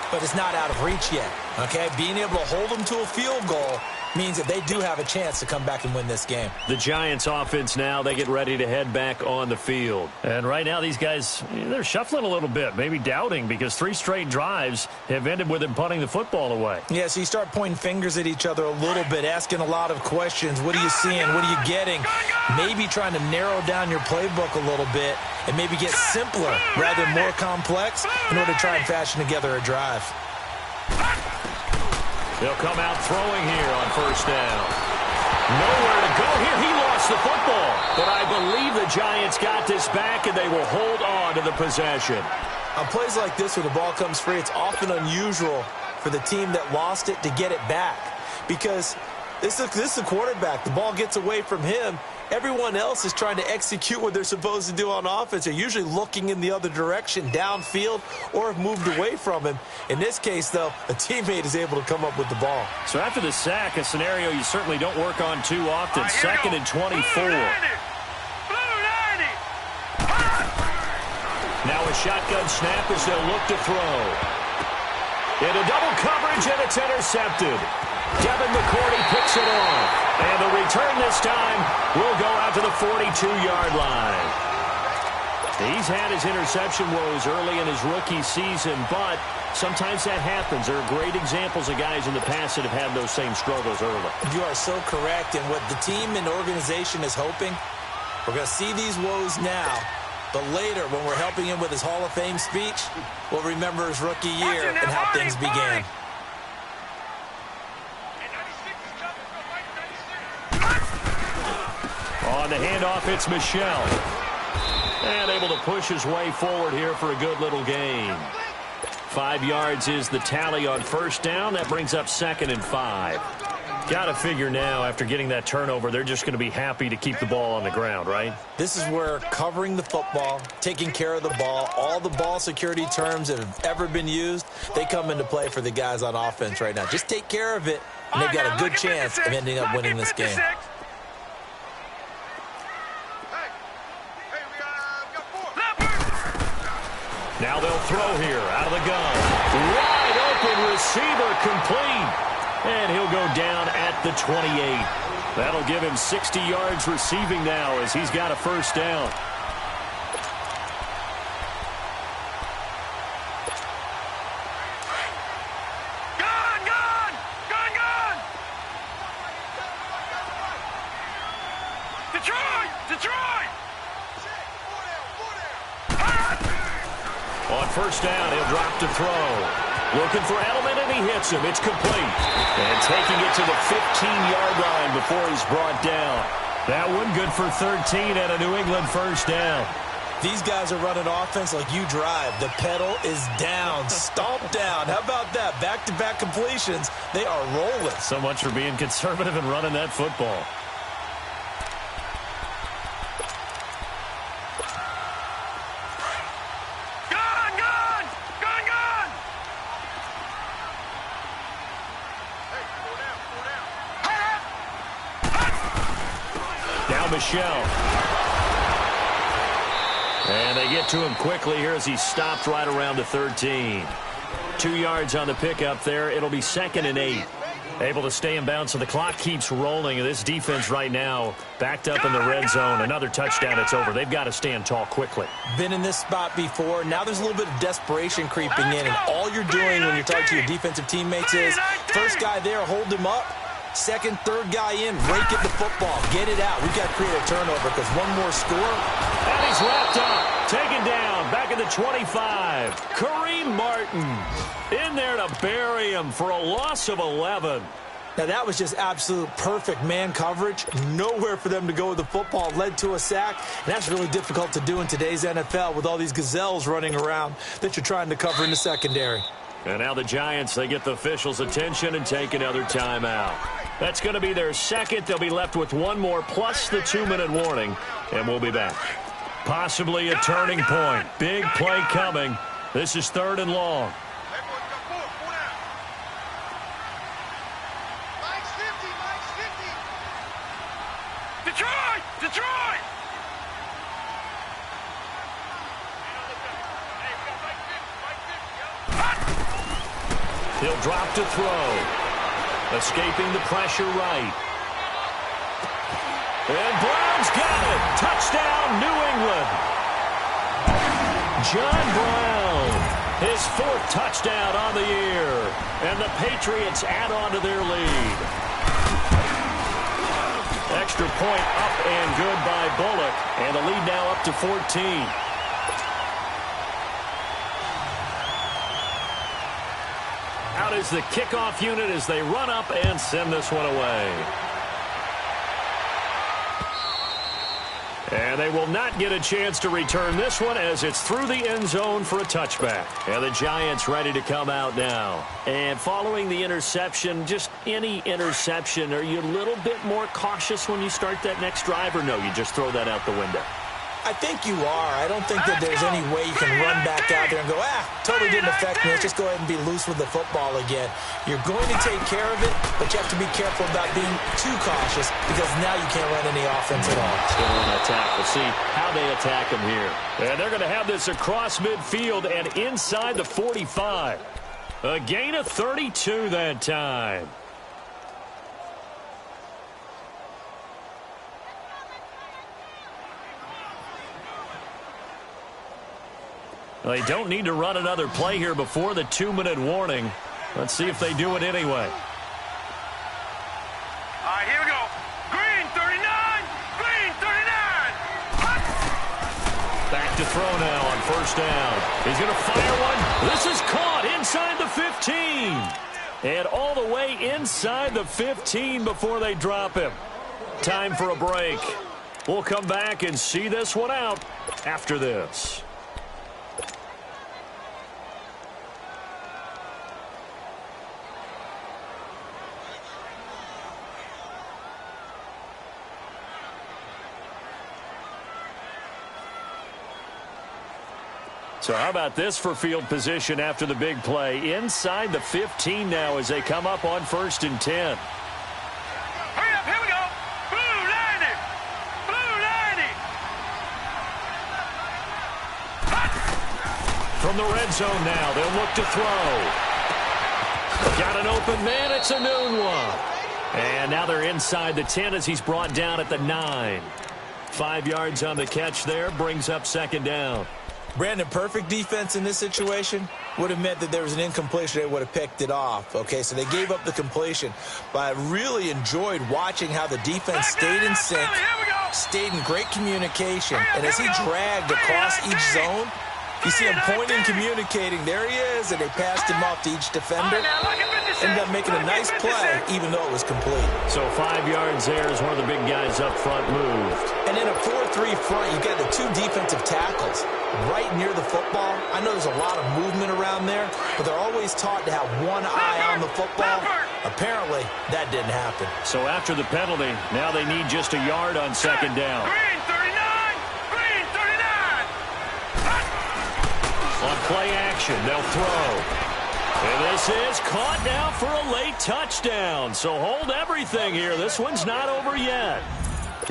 but it's not out of reach yet, okay? Being able to hold them to a field goal means that they do have a chance to come back and win this game. The Giants offense now, they get ready to head back on the field. And right now these guys, they're shuffling a little bit, maybe doubting, because 3 straight drives have ended with them punting the football away. Yeah, so you start pointing fingers at each other a little bit, asking a lot of questions. What are you seeing? What are you getting? Maybe trying to narrow down your playbook a little bit and maybe get simpler rather than more complex in order to try and fashion together a drive. They'll come out throwing here on 1st down. Nowhere to go here. He lost the football. But I believe the Giants got this back, and they will hold on to the possession. On plays like this where the ball comes free, it's often unusual for the team that lost it to get it back. Because this is a quarterback. The ball gets away from him. Everyone else is trying to execute what they're supposed to do on offense. They're usually looking in the other direction, downfield, or have moved away from him. In this case, though, a teammate is able to come up with the ball. So after the sack, a scenario you certainly don't work on too often. 2nd and 24. Blue 90. Now a shotgun snap as they'll look to throw. Into double coverage, and it's intercepted. Devin McCourty picks it off. And the return this time will go out to the 42-yard line. He's had his interception woes early in his rookie season, but sometimes that happens. There are great examples of guys in the past that have had those same struggles early. You are so correct. And what the team and organization is hoping, we're going to see these woes now, but later when we're helping him with his Hall of Fame speech, we'll remember his rookie year and how things began. On the handoff, it's Michel. And able to push his way forward here for a good little gain. 5 yards is the tally on 1st down. That brings up 2nd and 5. Got to figure now, after getting that turnover, they're just going to be happy to keep the ball on the ground, right? This is where covering the football, taking care of the ball, all the ball security terms that have ever been used, they come into play for the guys on offense right now. Just take care of it, and they've got a good chance of ending up winning this game. Now they'll throw here out of the gun. Wide open receiver complete. And he'll go down at the 28. That'll give him 60 yards receiving now as he's got a 1st down. first down, he'll drop to throw. Looking for Edelman, and he hits him. It's complete. And taking it to the 15-yard line before he's brought down. That one good for 13 and a New England first down. These guys are running offense like you drive. The pedal is down, stomp down. How about that? Back-to-back completions. They are rolling. So much for being conservative and running that football. Michelle. And they get to him quickly here as he stopped right around the 13. 2 yards on the pickup there. It'll be 2nd and 8. Able to stay in bounds, so the clock keeps rolling. This defense right now backed up in the red zone. Another touchdown, it's over. They've got to stand tall quickly. Been in this spot before. Now there's a little bit of desperation creeping in, and all you're doing when you're talking to your defensive teammates is first guy there, hold him up. Second, third guy in, rake at the football. Get it out. We've got to create a turnover because one more score. And he's wrapped up. Taken down. Back at the 25. Kareem Martin in there to bury him for a loss of 11. Now, that was just absolute perfect man coverage. Nowhere for them to go with the football. Led to a sack. And that's really difficult to do in today's NFL with all these gazelles running around that you're trying to cover in the secondary. And now the Giants, they get the officials' attention and take another timeout. That's going to be their second. They'll be left with one more plus the 2-minute warning, and we'll be back. Possibly a turning point. Big play coming. This is 3rd and long. Detroit! Detroit! He'll drop to throw. Escaping the pressure right. And Brown's got it. Touchdown, New England. John Brown, his 4th touchdown on the year. And the Patriots add on to their lead. Extra point up and good by Bullock. And the lead now up to 14. Out is the kickoff unit as they run up and send this one away. And they will not get a chance to return this one as it's through the end zone for a touchback. And the Giants ready to come out now. And following the interception, just any interception, are you a little bit more cautious when you start that next drive, or no, you just throw that out the window? I think you are. I don't think that there's any way you can run back out there and go, totally didn't affect me. Let's just go ahead and be loose with the football again. You're going to take care of it, but you have to be careful about being too cautious because now you can't run any offense at all. Still on attack. We'll see how they attack him here. And they're going to have this across midfield and inside the 45. A gain of 32 that time. Well, they don't need to run another play here before the 2-minute warning. Let's see if they do it anyway. All right, here we go. Green 39. Green 39. Back to throw now on first down. He's going to fire one. This is caught inside the 15. And all the way inside the 15 before they drop him. Time for a break. We'll come back and see this one out after this. So how about this for field position after the big play? Inside the 15 now as they come up on 1st and 10. Hurry up, here we go. Blue 90. Blue 90. From the red zone now, they'll look to throw. Got an open man, it's a noon one. And now they're inside the 10 as he's brought down at the 9. 5 yards on the catch there, brings up 2nd down. Brandon, perfect defense in this situation would have meant that there was an incompletion. They would have picked it off. Okay, so they gave up the completion. But I really enjoyed watching how the defense stayed in sync, stayed in great communication. And as he dragged across each zone, You see him pointing, communicating. There he is, and they passed him off to each defender. Ended up making a nice play, even though it was complete. So 5 yards there as one of the big guys up front moved. And in a 4-3 front, you got the 2 defensive tackles right near the football. I know there's a lot of movement around there, but they're always taught to have one eye on the football. Apparently, that didn't happen. So after the penalty, now they need just a yard on second down. Green 39! Green 39! On play action, they'll throw. And this is caught now for a late touchdown. So hold everything here. This one's not over yet.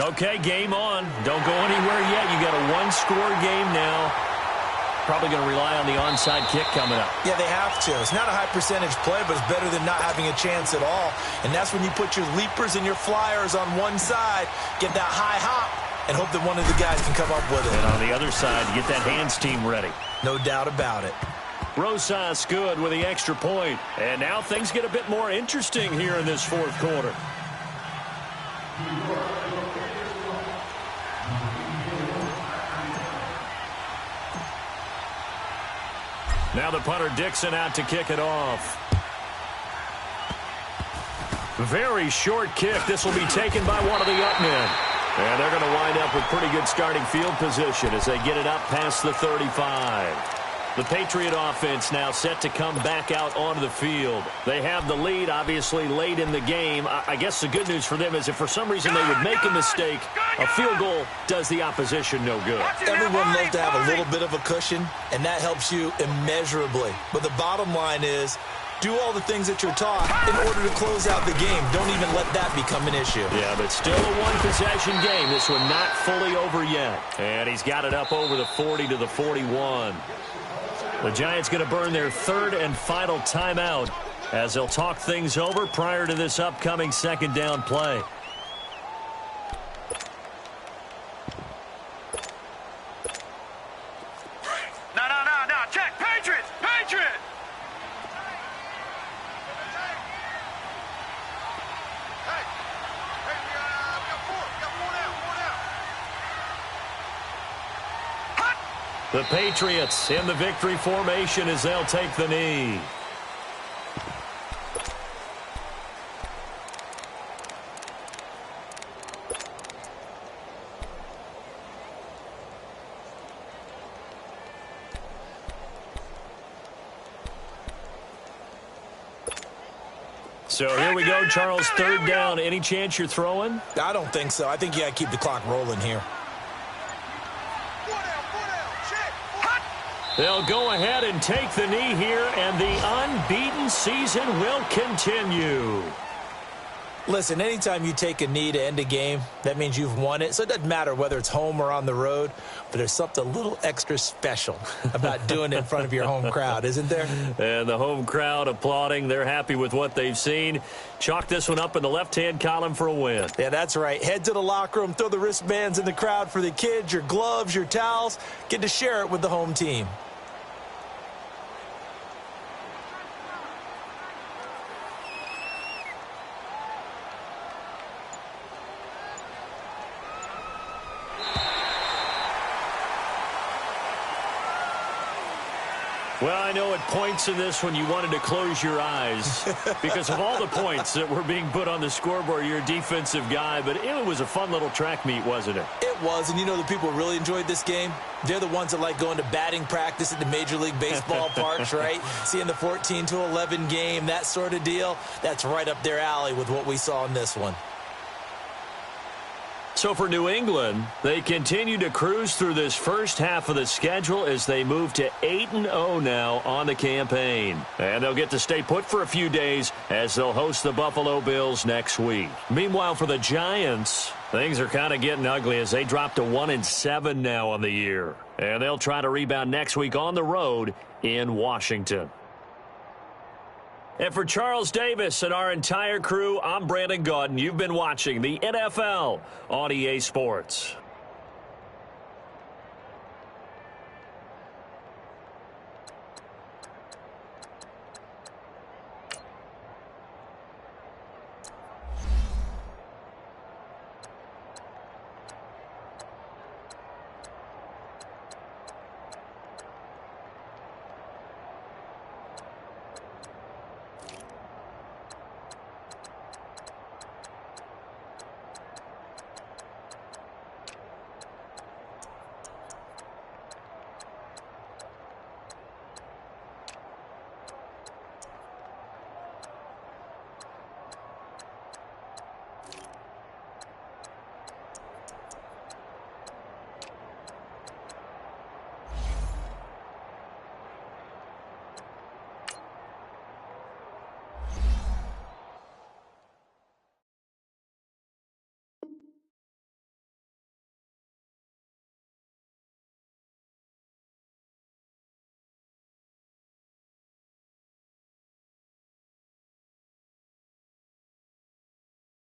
Okay, game on. Don't go anywhere yet. You got a one-score game now. Probably going to rely on the onside kick coming up. Yeah, they have to. It's not a high percentage play, but it's better than not having a chance at all. And that's when you put your leapers and your flyers on one side, get that high hop, and hope that one of the guys can come up with it. And on the other side, get that hands team ready. No doubt about it. Rosas good with the extra point. And now things get a bit more interesting here in this fourth quarter. Now the punter Dixon out to kick it off. Very short kick. This will be taken by one of the up men. And they're going to wind up with pretty good starting field position as they get it up past the 35. The Patriot offense now set to come back out onto the field. They have the lead, obviously, late in the game. I guess the good news for them is if for some reason they would make a mistake, a field goal does the opposition no good. Everyone loves to have a little bit of a cushion, and that helps you immeasurably. But the bottom line is, do all the things that you're taught in order to close out the game. Don't even let that become an issue. Yeah, but still a one-possession game. This one not fully over yet. And he's got it up over the 40 to the 41. The Giants going to burn their third and final timeout as they'll talk things over prior to this upcoming second down play. No. Check. Patriots! Patriots! Hey, we got four. We got four down. The Patriots in the victory formation as they'll take the knee. So here we go, Charles, third down. Any chance you're throwing? I don't think so. I think you got to keep the clock rolling here. They'll go ahead and take the knee here, and the unbeaten season will continue. Listen, anytime you take a knee to end a game, that means you've won it. So it doesn't matter whether it's home or on the road, but there's something a little extra special about doing it in front of your home crowd, isn't there? And the home crowd applauding. They're happy with what they've seen. Chalk this one up in the left-hand column for a win. Yeah, that's right. Head to the locker room, throw the wristbands in the crowd for the kids, your gloves, your towels. Get to share it with the home team. Well, I know at points in this when you wanted to close your eyes because of all the points that were being put on the scoreboard. You're a defensive guy, but it was a fun little track meet, wasn't it? It was, and you know the people who really enjoyed this game? They're the ones that like going to batting practice at the Major League Baseball parks, right? Seeing the 14-11 game, that sort of deal. That's right up their alley with what we saw in this one. So for New England, they continue to cruise through this first half of the schedule as they move to 8-0 now on the campaign. And they'll get to stay put for a few days as they'll host the Buffalo Bills next week. Meanwhile, for the Giants, things are kind of getting ugly as they drop to 1-7 now on the year. And they'll try to rebound next week on the road in Washington. And for Charles Davis and our entire crew, I'm Brandon Gaudin. You've been watching the NFL on EA Sports.